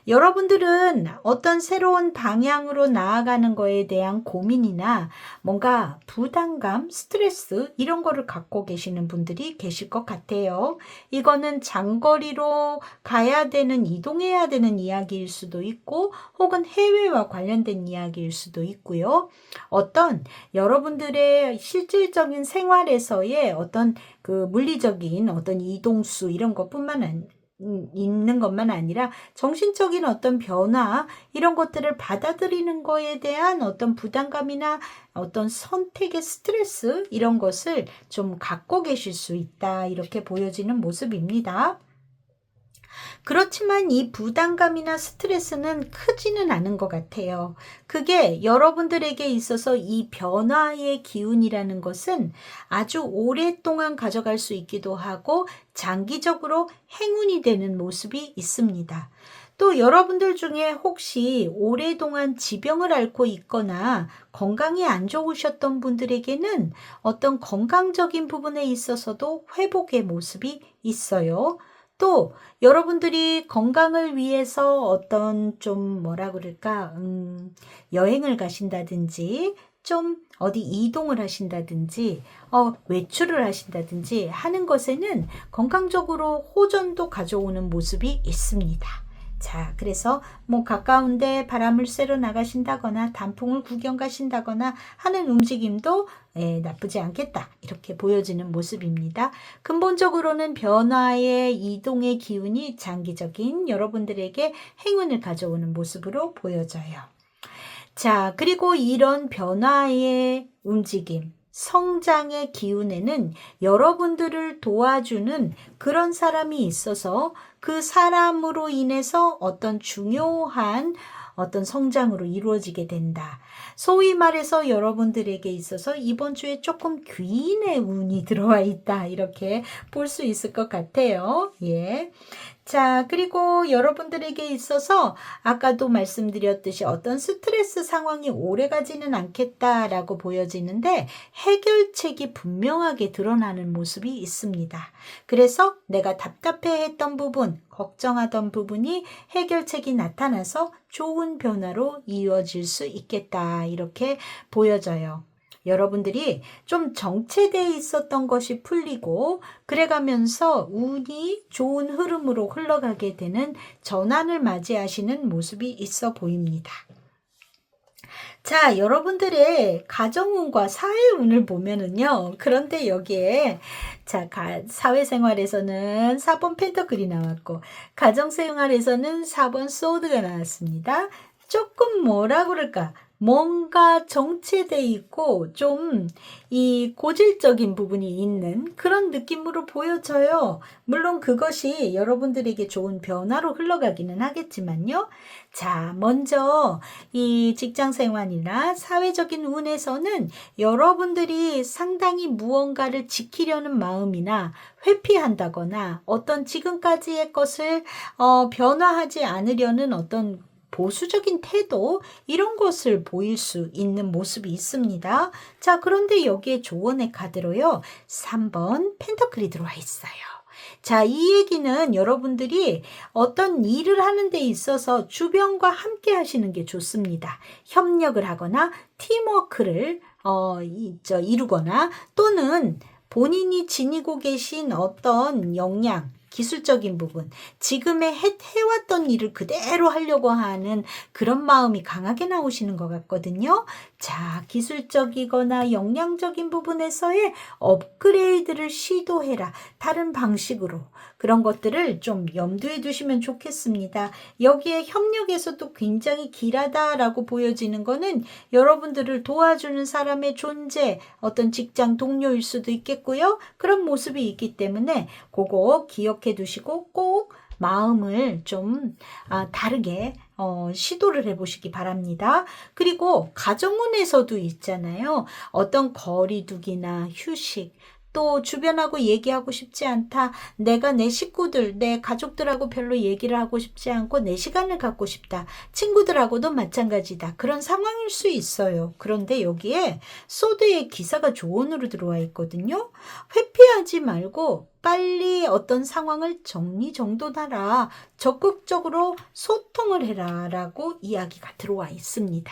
여러분들은 어떤 새로운 방향으로 나아가는 거에 대한 고민이나 뭔가 부담감, 스트레스 이런 거를 갖고 계시는 분들이 계실 것 같아요. 이거는 장거리로 가야 되는, 이동해야 되는 이야기일 수도 있고 혹은 해외와 관련된 이야기일 수도 있고요. 어떤 여러분들의 실질적인 생활에서의 어떤 그 물리적인 어떤 이동수 이런 것뿐만 있는 것만 아니라 정신적인 어떤 변화 이런 것들을 받아들이는 거에 대한 어떤 부담감이나 어떤 선택의 스트레스 이런 것을 좀 갖고 계실 수 있다 이렇게 보여지는 모습입니다. 그렇지만 이 부담감이나 스트레스는 크지는 않은 것 같아요. 그게 여러분들에게 있어서 이 변화의 기운이라는 것은 아주 오랫동안 가져갈 수 있기도 하고 장기적으로 행운이 되는 모습이 있습니다. 또 여러분들 중에 혹시 오랫동안 지병을 앓고 있거나 건강이 안 좋으셨던 분들에게는 어떤 건강적인 부분에 있어서도 회복의 모습이 있어요. 또 여러분들이 건강을 위해서 어떤 좀 뭐라 그럴까 여행을 가신다든지 좀 어디 이동을 하신다든지 외출을 하신다든지 하는 것에는 건강적으로 호전도 가져오는 모습이 있습니다. 자, 그래서 뭐 가까운데 바람을 쐬러 나가신다거나 단풍을 구경 가신다거나 하는 움직임도 나쁘지 않겠다 이렇게 보여지는 모습입니다. 근본적으로는 변화의 이동의 기운이 장기적인 여러분들에게 행운을 가져오는 모습으로 보여져요. 자, 그리고 이런 변화의 움직임, 성장의 기운에는 여러분들을 도와주는 그런 사람이 있어서 그 사람으로 인해서 어떤 중요한 어떤 성장으로 이루어지게 된다. 소위 말해서 여러분들에게 있어서 이번 주에 조금 귀인의 운이 들어와 있다. 이렇게 볼 수 있을 것 같아요. 예. 자, 그리고 여러분들에게 있어서 아까도 말씀드렸듯이 어떤 스트레스 상황이 오래가지는 않겠다라고 보여지는데 해결책이 분명하게 드러나는 모습이 있습니다. 그래서 내가 답답해했던 부분, 걱정하던 부분이 해결책이 나타나서 좋은 변화로 이어질 수 있겠다. 이렇게 보여져요. 여러분들이 좀 정체되어 있었던 것이 풀리고 그래가면서 운이 좋은 흐름으로 흘러가게 되는 전환을 맞이하시는 모습이 있어 보입니다. 자, 여러분들의 가정운과 사회운을 보면은요. 그런데 여기에 자, 사회생활에서는 4번 펜터클이 나왔고 가정생활에서는 4번 소드가 나왔습니다. 조금 뭐라 그럴까? 뭔가 정체돼 있고 좀 이 고질적인 부분이 있는 그런 느낌으로 보여져요. 물론 그것이 여러분들에게 좋은 변화로 흘러가기는 하겠지만요. 자, 먼저 이 직장 생활이나 사회적인 운에서는 여러분들이 상당히 무언가를 지키려는 마음이나 회피한다거나 어떤 지금까지의 것을 변화하지 않으려는 어떤 보수적인 태도 이런 것을 보일 수 있는 모습이 있습니다. 자, 그런데 여기에 조언의 카드로요. 3번 펜터클이 들어와 있어요. 자, 이 얘기는 여러분들이 어떤 일을 하는 데 있어서 주변과 함께 하시는 게 좋습니다. 협력을 하거나 팀워크를 이루거나 또는 본인이 지니고 계신 어떤 역량 기술적인 부분, 지금의 해왔던 일을 그대로 하려고 하는 그런 마음이 강하게 나오시는 것 같거든요. 자, 기술적이거나 역량적인 부분에서의 업그레이드를 시도해라. 다른 방식으로. 그런 것들을 좀 염두에 두시면 좋겠습니다. 여기에 협력에서도 굉장히 길하다라고 보여지는 거는 여러분들을 도와주는 사람의 존재, 어떤 직장 동료일 수도 있겠고요. 그런 모습이 있기 때문에 그거 기억해 두시고 꼭 마음을 좀 다르게 시도를 해보시기 바랍니다. 그리고 가정운에서도 있잖아요. 어떤 거리두기나 휴식, 또 주변하고 얘기하고 싶지 않다. 내가 내 식구들, 내 가족들하고 별로 얘기를 하고 싶지 않고 내 시간을 갖고 싶다. 친구들하고도 마찬가지다. 그런 상황일 수 있어요. 그런데 여기에 소드의 기사가 조언으로 들어와 있거든요. 회피하지 말고 빨리 어떤 상황을 정리정돈하라. 적극적으로 소통을 해라. 라고 이야기가 들어와 있습니다.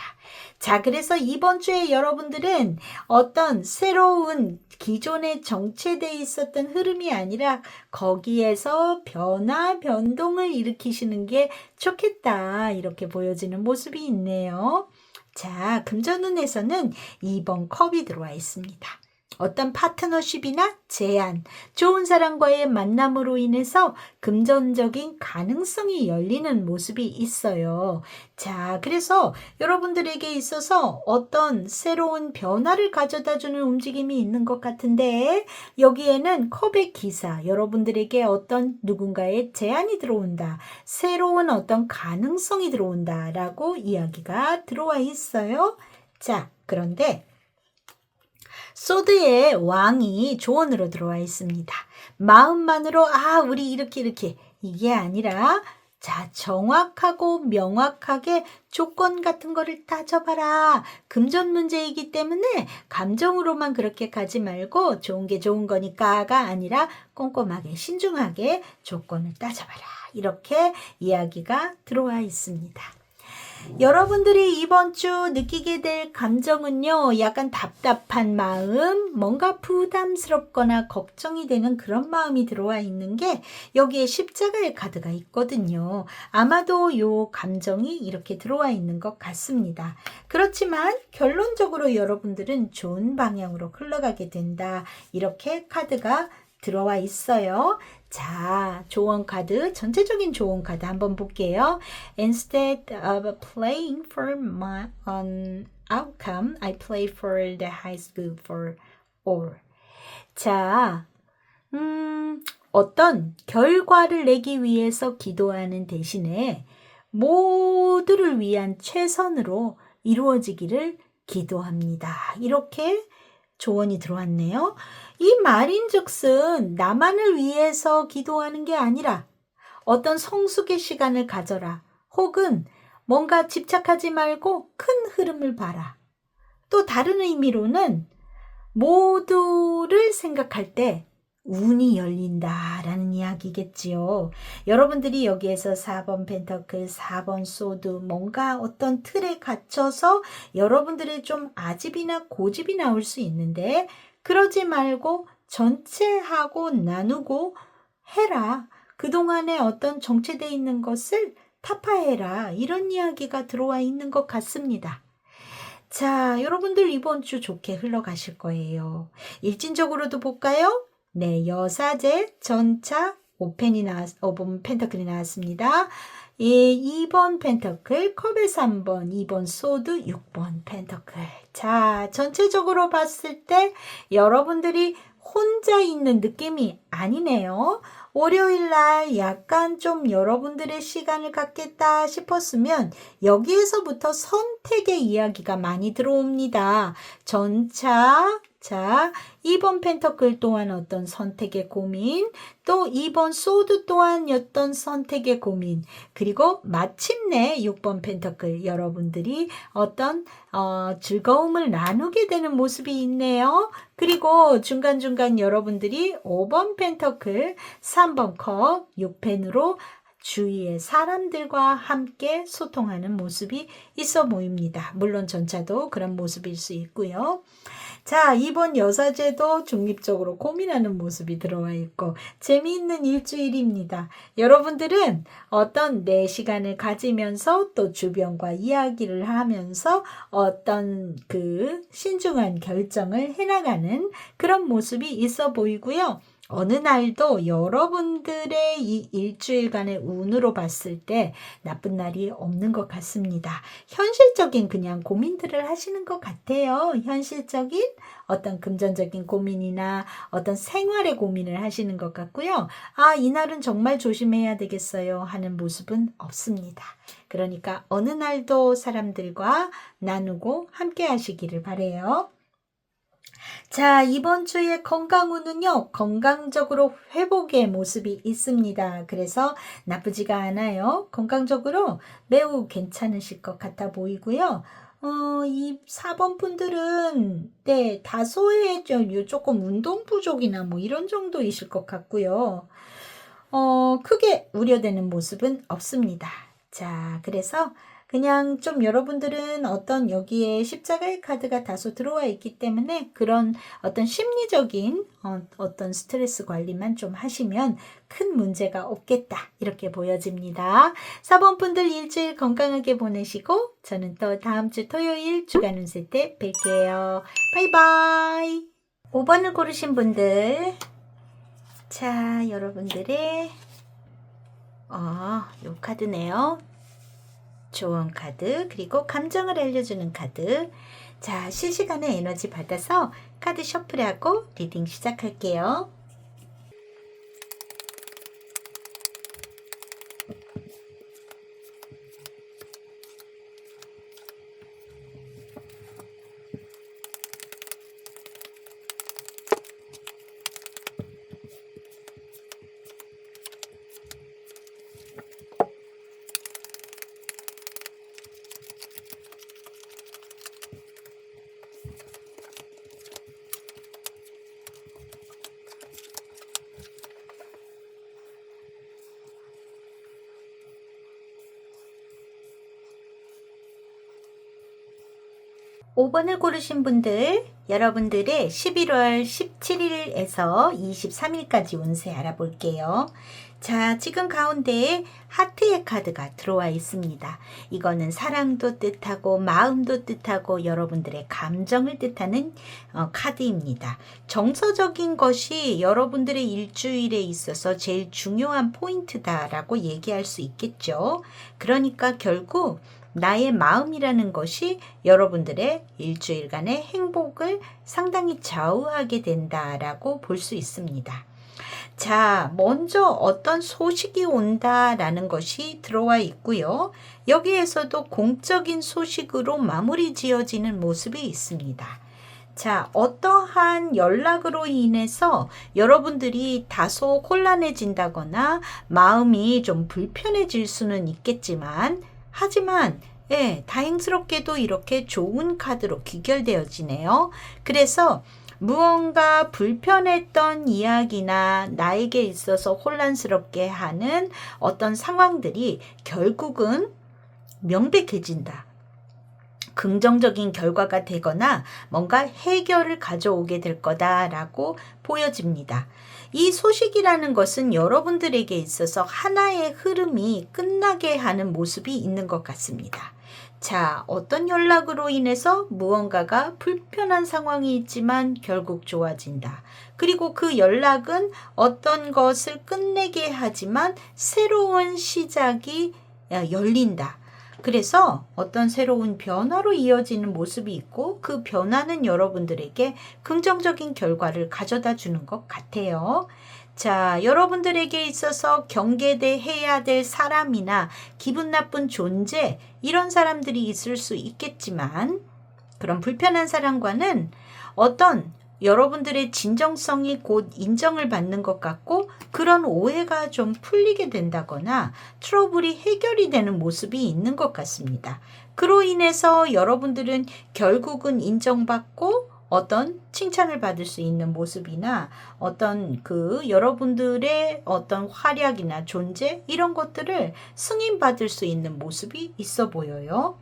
자, 그래서 이번 주에 여러분들은 어떤 새로운 기존에 정체되어 있었던 흐름이 아니라 거기에서 변동을 일으키시는 게 좋겠다. 이렇게 보여지는 모습이 있네요. 자, 금전운에서는 2번 컵이 들어와 있습니다. 어떤 파트너십이나 제안, 좋은 사람과의 만남으로 인해서 금전적인 가능성이 열리는 모습이 있어요. 자, 그래서 여러분들에게 있어서 어떤 새로운 변화를 가져다주는 움직임이 있는 것 같은데 여기에는 컵의 기사, 여러분들에게 어떤 누군가의 제안이 들어온다. 새로운 어떤 가능성이 들어온다. 라고 이야기가 들어와 있어요. 자, 그런데 소드의 왕이 조언으로 들어와 있습니다. 마음만으로 우리 이렇게 이게 아니라 자, 정확하고 명확하게 조건 같은 거를 따져봐라. 금전 문제이기 때문에 감정으로만 그렇게 가지 말고 좋은 게 좋은 거니까가 아니라 꼼꼼하게 신중하게 조건을 따져봐라. 이렇게 이야기가 들어와 있습니다. 여러분들이 이번 주 느끼게 될 감정은요, 약간 답답한 마음, 뭔가 부담스럽거나 걱정이 되는 그런 마음이 들어와 있는 게 여기에 십자가의 카드가 있거든요. 아마도 요 감정이 이렇게 들어와 있는 것 같습니다. 그렇지만 결론적으로 여러분들은 좋은 방향으로 흘러가게 된다. 이렇게 카드가 들어와 있어요. 자, 조언 카드, 전체적인 조언 카드 한번 볼게요. Instead of playing for my outcome, I play for the highest good for all. 자, 어떤 결과를 내기 위해서 기도하는 대신에 모두를 위한 최선으로 이루어지기를 기도합니다. 이렇게 조언이 들어왔네요. 이 말인즉슨 나만을 위해서 기도하는 게 아니라 어떤 성숙의 시간을 가져라. 혹은 뭔가 집착하지 말고 큰 흐름을 봐라. 또 다른 의미로는 모두를 생각할 때 운이 열린다라는 이야기겠지요. 여러분들이 여기에서 4번 펜터클, 4번 소드, 뭔가 어떤 틀에 갇혀서 여러분들의 좀 아집이나 고집이 나올 수 있는데 그러지 말고 전체하고 나누고 해라. 그동안에 어떤 정체되어 있는 것을 타파해라. 이런 이야기가 들어와 있는 것 같습니다. 자, 여러분들 이번 주 좋게 흘러가실 거예요. 일진적으로도 볼까요? 네, 여사제, 전차, 5번 펜터클이 나왔습니다. 예, 2번 펜터클, 컵의 3번, 2번 소드, 6번 펜터클. 자, 전체적으로 봤을 때 여러분들이 혼자 있는 느낌이 아니네요. 월요일 날 약간 좀 여러분들의 시간을 갖겠다 싶었으면 여기에서부터 선택의 이야기가 많이 들어옵니다. 전차, 자, 2번 펜터클 또한 어떤 선택의 고민, 또 2번 소드 또한 어떤 선택의 고민, 그리고 마침내 6번 펜터클 여러분들이 어떤 즐거움을 나누게 되는 모습이 있네요. 그리고 중간중간 여러분들이 5번 펜터클, 3번 컵, 6펜으로 주위의 사람들과 함께 소통하는 모습이 있어 보입니다. 물론 전차도 그런 모습일 수 있고요. 자, 이번 여사제도 중립적으로 고민하는 모습이 들어와 있고 재미있는 일주일입니다. 여러분들은 어떤 내 시간을 가지면서 또 주변과 이야기를 하면서 어떤 그 신중한 결정을 해나가는 그런 모습이 있어 보이고요. 어느 날도 여러분들의 이 일주일간의 운으로 봤을 때 나쁜 날이 없는 것 같습니다. 현실적인 그냥 고민들을 하시는 것 같아요. 현실적인 어떤 금전적인 고민이나 어떤 생활의 고민을 하시는 것 같고요. 아, 이날은 정말 조심해야 되겠어요 하는 모습은 없습니다. 그러니까 어느 날도 사람들과 나누고 함께 하시기를 바라요. 자, 이번 주의 건강운은요, 건강적으로 회복의 모습이 있습니다. 그래서 나쁘지가 않아요. 건강적으로 매우 괜찮으실 것 같아 보이고요. 이 4번 분들은, 네, 다소의 조금 운동 부족이나 뭐 이런 정도이실 것 같고요. 크게 우려되는 모습은 없습니다. 자, 그래서 그냥 좀 여러분들은 어떤 여기에 십자가의 카드가 다소 들어와 있기 때문에 그런 어떤 심리적인 어떤 스트레스 관리만 좀 하시면 큰 문제가 없겠다. 이렇게 보여집니다. 4번 분들 일주일 건강하게 보내시고 저는 또 다음 주 토요일 주간 운세 때 뵐게요. 바이바이. 5번을 고르신 분들, 자, 여러분들의 요 카드네요. 조언 카드, 그리고 감정을 알려주는 카드. 자, 실시간에 에너지 받아서 카드 셔플하고 리딩 시작할게요. 오 번을 고르신 분들, 여러분들의 11월 17일에서 23일까지 운세 알아볼게요. 자, 지금 가운데에 하트의 카드가 들어와 있습니다. 이거는 사랑도 뜻하고 마음도 뜻하고 여러분들의 감정을 뜻하는 카드입니다. 정서적인 것이 여러분들의 일주일에 있어서 제일 중요한 포인트다라고 얘기할 수 있겠죠. 그러니까 결국 나의 마음이라는 것이 여러분들의 일주일간의 행복을 상당히 좌우하게 된다라고 볼 수 있습니다. 자, 먼저 어떤 소식이 온다라는 것이 들어와 있고요. 여기에서도 공적인 소식으로 마무리 지어지는 모습이 있습니다. 자, 어떠한 연락으로 인해서 여러분들이 다소 곤란해진다거나 마음이 좀 불편해질 수는 있겠지만, 하지만 다행스럽게도 이렇게 좋은 카드로 귀결되어지네요. 그래서 무언가 불편했던 이야기나 나에게 있어서 혼란스럽게 하는 어떤 상황들이 결국은 명백해진다. 긍정적인 결과가 되거나 뭔가 해결을 가져오게 될 거다라고 보여집니다. 이 소식이라는 것은 여러분들에게 있어서 하나의 흐름이 끝나게 하는 모습이 있는 것 같습니다. 자, 어떤 연락으로 인해서 무언가가 불편한 상황이 있지만 결국 좋아진다. 그리고 그 연락은 어떤 것을 끝내게 하지만 새로운 시작이 열린다. 그래서 어떤 새로운 변화로 이어지는 모습이 있고 그 변화는 여러분들에게 긍정적인 결과를 가져다 주는 것 같아요. 자, 여러분들에게 있어서 경계해야 될 사람이나 기분 나쁜 존재, 이런 사람들이 있을 수 있겠지만 그런 불편한 사람과는 어떤 여러분들의 진정성이 곧 인정을 받는 것 같고 그런 오해가 좀 풀리게 된다거나 트러블이 해결이 되는 모습이 있는 것 같습니다. 그로 인해서 여러분들은 결국은 인정받고 어떤 칭찬을 받을 수 있는 모습이나 어떤 여러분들의 어떤 활약이나 존재 이런 것들을 승인받을 수 있는 모습이 있어 보여요.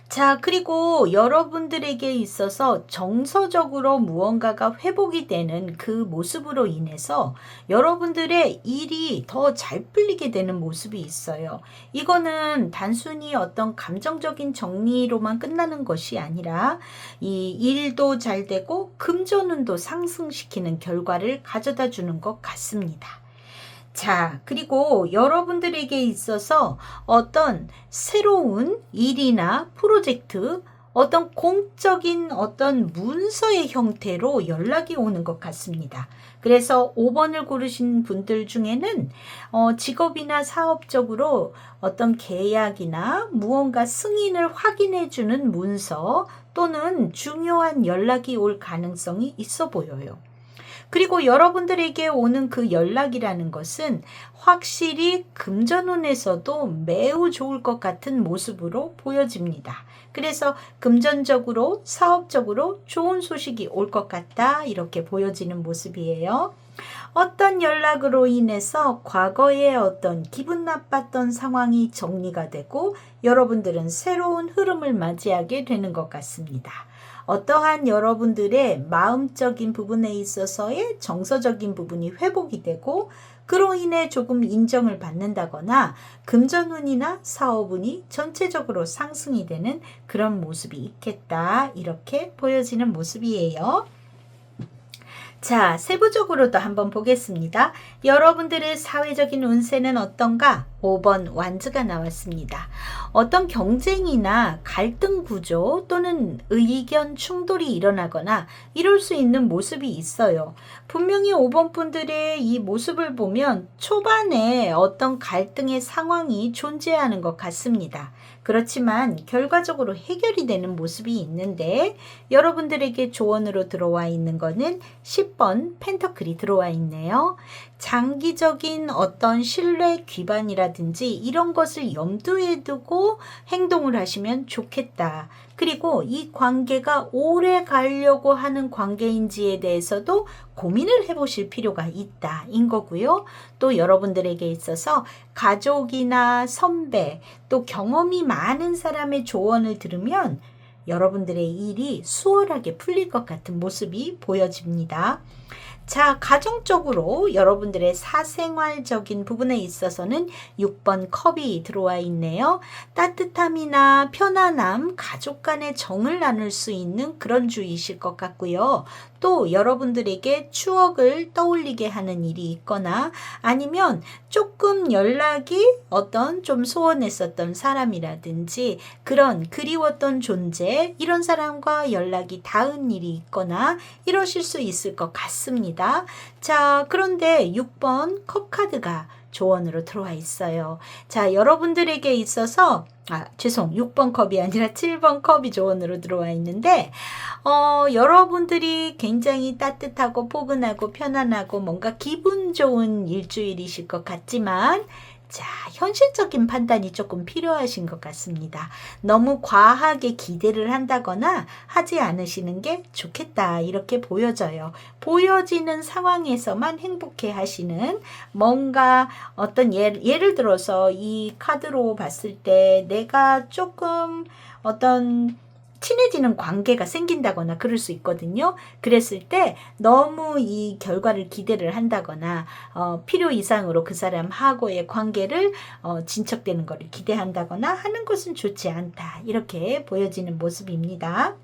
자, 그리고 여러분들에게 있어서 정서적으로 무언가가 회복이 되는 그 모습으로 인해서 여러분들의 일이 더 잘 풀리게 되는 모습이 있어요. 이거는 단순히 어떤 감정적인 정리로만 끝나는 것이 아니라 이 일도 잘 되고 금전운도 상승시키는 결과를 가져다 주는 것 같습니다. 자, 그리고 여러분들에게 있어서 어떤 새로운 일이나 프로젝트, 어떤 공적인 어떤 문서의 형태로 연락이 오는 것 같습니다. 그래서 5번을 고르신 분들 중에는 직업이나 사업적으로 어떤 계약이나 무언가 승인을 확인해 주는 문서 또는 중요한 연락이 올 가능성이 있어 보여요. 그리고 여러분들에게 오는 그 연락이라는 것은 확실히 금전운에서도 매우 좋을 것 같은 모습으로 보여집니다. 그래서 금전적으로, 사업적으로 좋은 소식이 올 것 같다 이렇게 보여지는 모습이에요. 어떤 연락으로 인해서 과거의 어떤 기분 나빴던 상황이 정리가 되고 여러분들은 새로운 흐름을 맞이하게 되는 것 같습니다. 어떠한 여러분들의 마음적인 부분에 있어서의 정서적인 부분이 회복이 되고 그로 인해 조금 인정을 받는다거나 금전운이나 사업운이 전체적으로 상승이 되는 그런 모습이 있겠다 이렇게 보여지는 모습이에요. 자, 세부적으로도 한번 보겠습니다. 여러분들의 사회적인 운세는 어떤가? 5번 완즈가 나왔습니다. 어떤 경쟁이나 갈등 구조 또는 의견 충돌이 일어나거나 이럴 수 있는 모습이 있어요. 분명히 5번 분들의 이 모습을 보면 초반에 어떤 갈등의 상황이 존재하는 것 같습니다. 그렇지만 결과적으로 해결이 되는 모습이 있는데 여러분들에게 조언으로 들어와 있는 거는 10번 펜터클이 들어와 있네요. 장기적인 어떤 신뢰 기반이라든지 이런 것을 염두에 두고 행동을 하시면 좋겠다. 그리고 이 관계가 오래 가려고 하는 관계인지에 대해서도 고민을 해보실 필요가 있다 인 거고요. 또 여러분들에게 있어서 가족이나 선배 또 경험이 많은 사람의 조언을 들으면 여러분들의 일이 수월하게 풀릴 것 같은 모습이 보여집니다. 자, 가정적으로 여러분들의 사생활적인 부분에 있어서는 6번 컵이 들어와 있네요. 따뜻함이나 편안함, 가족 간의 정을 나눌 수 있는 그런 주이실 것 같고요. 또 여러분들에게 추억을 떠올리게 하는 일이 있거나 아니면 조금 연락이 어떤 좀 소원했었던 사람이라든지 그런 그리웠던 존재, 이런 사람과 연락이 닿은 일이 있거나 이러실 수 있을 것 같습니다. 자, 그런데 6번 컵 카드가 조언으로 들어와 있어요. 자, 여러분들에게 있어서 6번 컵이 아니라 7번 컵이 조언으로 들어와 있는데 여러분들이 굉장히 따뜻하고 포근하고 편안하고 뭔가 기분 좋은 일주일이실 것 같지만 자, 현실적인 판단이 조금 필요하신 것 같습니다. 너무 과하게 기대를 한다거나 하지 않으시는 게 좋겠다, 이렇게 보여져요. 보여지는 상황에서만 행복해 하시는 뭔가 어떤 예를 들어서 이 카드로 봤을 때 내가 조금 어떤 친해지는 관계가 생긴다거나 그럴 수 있거든요. 그랬을 때 너무 이 결과를 기대를 한다거나 필요 이상으로 그 사람하고의 관계를 진척되는 것을 기대한다거나 하는 것은 좋지 않다, 이렇게 보여지는 모습입니다.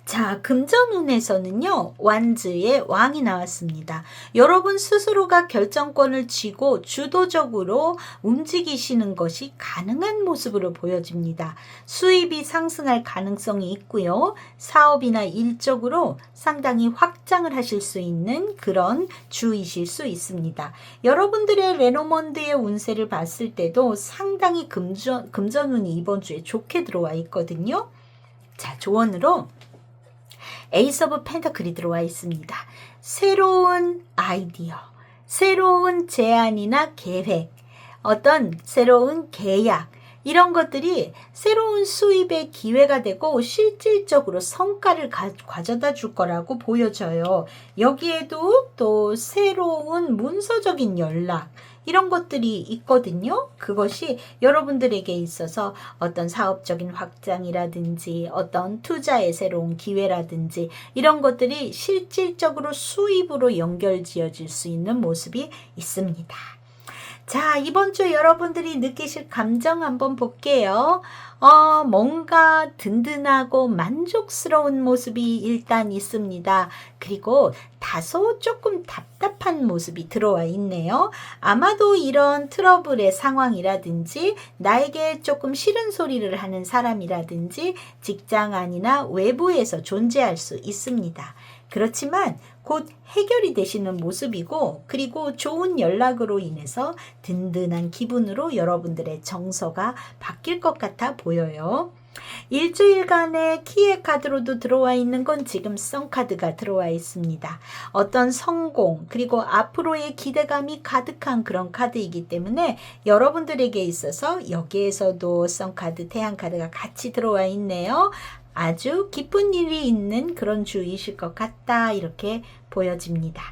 자, 금전운에서는요, 완즈의 왕이 나왔습니다. 여러분 스스로가 결정권을 쥐고 주도적으로 움직이시는 것이 가능한 모습으로 보여집니다. 수입이 상승할 가능성이 있고요. 사업이나 일적으로 상당히 확장을 하실 수 있는 그런 주이실 수 있습니다. 여러분들의 레노먼드의 운세를 봤을 때도 상당히 금전운이 이번 주에 좋게 들어와 있거든요. 자, 조언으로 에이스 오브 펜타클이 들어와 있습니다. 새로운 아이디어, 새로운 제안이나 계획, 어떤 새로운 계약, 이런 것들이 새로운 수입의 기회가 되고 실질적으로 성과를 가져다 줄 거라고 보여져요. 여기에도 또 새로운 문서적인 연락, 이런 것들이 있거든요. 그것이 여러분들에게 있어서 어떤 사업적인 확장이라든지 어떤 투자의 새로운 기회라든지 이런 것들이 실질적으로 수입으로 연결지어질 수 있는 모습이 있습니다. 자, 이번 주 여러분들이 느끼실 감정 한번 볼게요. 뭔가 든든하고 만족스러운 모습이 일단 있습니다. 그리고 다소 조금 답답한 모습이 들어와 있네요. 아마도 이런 트러블의 상황이라든지 나에게 조금 싫은 소리를 하는 사람이라든지 직장 안이나 외부에서 존재할 수 있습니다. 그렇지만 곧 해결이 되시는 모습이고, 그리고 좋은 연락으로 인해서 든든한 기분으로 여러분들의 정서가 바뀔 것 같아 보여요. 일주일간의 키의 카드로도 들어와 있는 건 지금 썬카드가 들어와 있습니다. 어떤 성공, 그리고 앞으로의 기대감이 가득한 그런 카드이기 때문에 여러분들에게 있어서 여기에서도 썬카드, 태양카드가 같이 들어와 있네요. 아주 기쁜 일이 있는 그런 주이실 것 같다, 이렇게 보여집니다.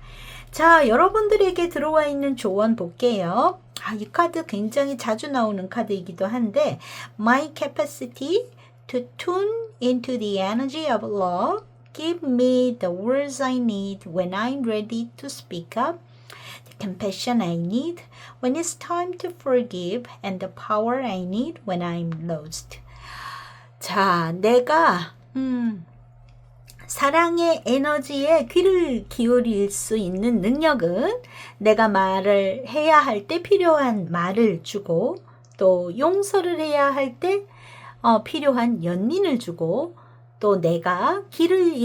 자, 여러분들에게 들어와 있는 조언 볼게요. 이 카드 굉장히 자주 나오는 카드이기도 한데 My capacity to tune into the energy of love give me the words I need when I'm ready to speak up, the compassion I need when it's time to forgive, and the power I need when I'm lost. 자, 내가 사랑의 에너지에 귀를 기울일 수 있는 능력은 내가 말을 해야 할 때 필요한 말을 주고, 또 용서를 해야 할 때 필요한 연민을 주고, 또 내가 길을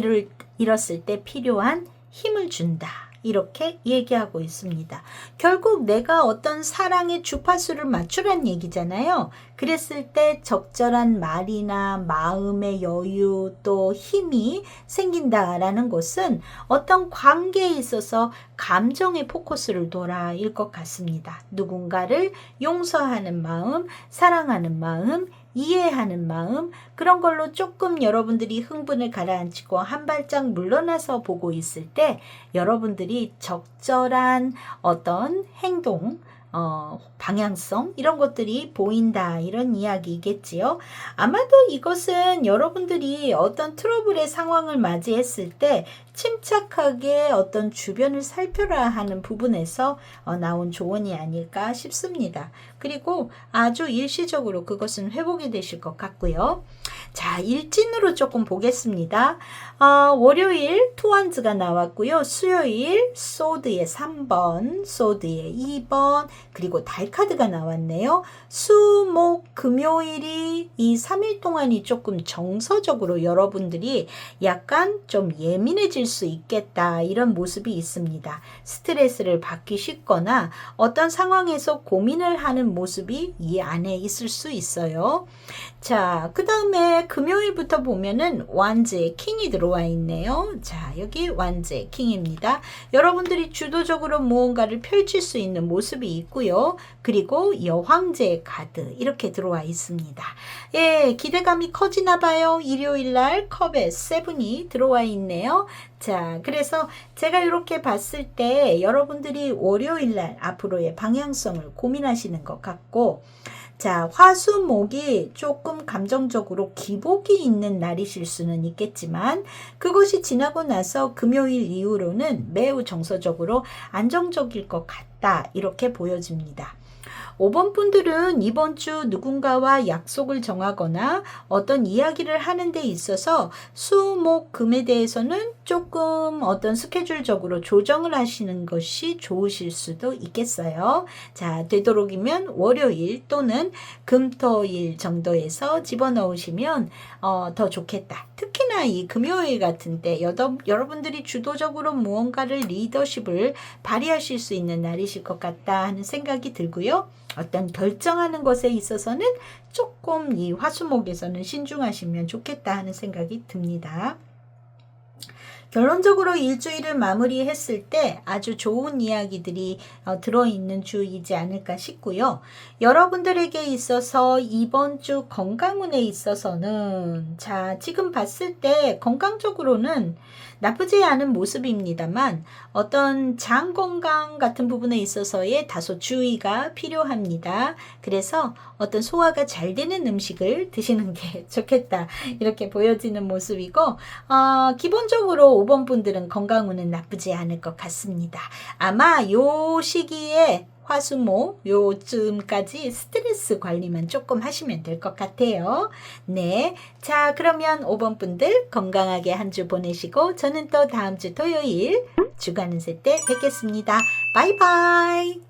잃었을 때 필요한 힘을 준다, 이렇게 얘기하고 있습니다. 결국 내가 어떤 사랑의 주파수를 맞추란 얘기잖아요. 그랬을 때 적절한 말이나 마음의 여유, 또 힘이 생긴다라는 것은 어떤 관계에 있어서 감정의 포커스를 둬라일 것 같습니다. 누군가를 용서하는 마음, 사랑하는 마음, 이해하는 마음, 그런 걸로 조금 여러분들이 흥분을 가라앉히고 한 발짝 물러나서 보고 있을 때 여러분들이 적절한 어떤 행동, 방향성 이런 것들이 보인다 이런 이야기겠지요. 아마도 이것은 여러분들이 어떤 트러블의 상황을 맞이했을 때 침착하게 어떤 주변을 살펴라 하는 부분에서 나온 조언이 아닐까 싶습니다. 그리고 아주 일시적으로 그것은 회복이 되실 것 같고요. 자, 일진으로 조금 보겠습니다. 월요일 투원즈가 나왔고요. 수요일 소드의 3번, 소드의 2번, 그리고 달 카드가 나왔네요. 수, 목, 금요일이 이 3일 동안이 조금 정서적으로 여러분들이 약간 좀 예민해질 수 있겠다 이런 모습이 있습니다. 스트레스를 받기 쉽거나 어떤 상황에서 고민을 하는 모습이 이 안에 있을 수 있어요. 자, 그 다음에 금요일부터 보면은 완즈의 킹이 들어와 있네요. 자, 여기 완즈의 킹입니다. 여러분들이 주도적으로 무언가를 펼칠 수 있는 모습이 있고요. 그리고 여황제의 카드 이렇게 들어와 있습니다. 예, 기대감이 커지나 봐요. 일요일날 컵의 세븐이 들어와 있네요. 자, 그래서 제가 이렇게 봤을 때 여러분들이 월요일날 앞으로의 방향성을 고민하시는 것 같고, 자, 화수목이 조금 감정적으로 기복이 있는 날이실 수는 있겠지만 그것이 지나고 나서 금요일 이후로는 매우 정서적으로 안정적일 것 같다 이렇게 보여집니다. 5번 분들은 이번 주 누군가와 약속을 정하거나 어떤 이야기를 하는 데 있어서 수, 목, 금에 대해서는 조금 어떤 스케줄적으로 조정을 하시는 것이 좋으실 수도 있겠어요. 자, 되도록이면 월요일 또는 금토일 정도에서 집어넣으시면 더 좋겠다. 특히나 이 금요일 같은 때 여러분들이 주도적으로 무언가를 리더십을 발휘하실 수 있는 날이실 것 같다 하는 생각이 들고요. 어떤 결정하는 것에 있어서는 조금 이 화수목에서는 신중하시면 좋겠다 하는 생각이 듭니다. 결론적으로 일주일을 마무리했을 때 아주 좋은 이야기들이 들어있는 주이지 않을까 싶고요. 여러분들에게 있어서 이번 주 건강운에 있어서는 자, 지금 봤을 때 건강적으로는 나쁘지 않은 모습입니다만 어떤 장 건강 같은 부분에 있어서의 다소 주의가 필요합니다. 그래서 어떤 소화가 잘 되는 음식을 드시는 게 좋겠다 이렇게 보여지는 모습이고 기본적으로 5번 분들은 건강운은 나쁘지 않을 것 같습니다. 아마 요 시기에 화수목 요쯤까지 스트레스 관리만 조금 하시면 될 것 같아요. 네, 자 그러면 5번 분들 건강하게 한 주 보내시고 저는 또 다음 주 토요일 주간운세 때 뵙겠습니다. 바이바이.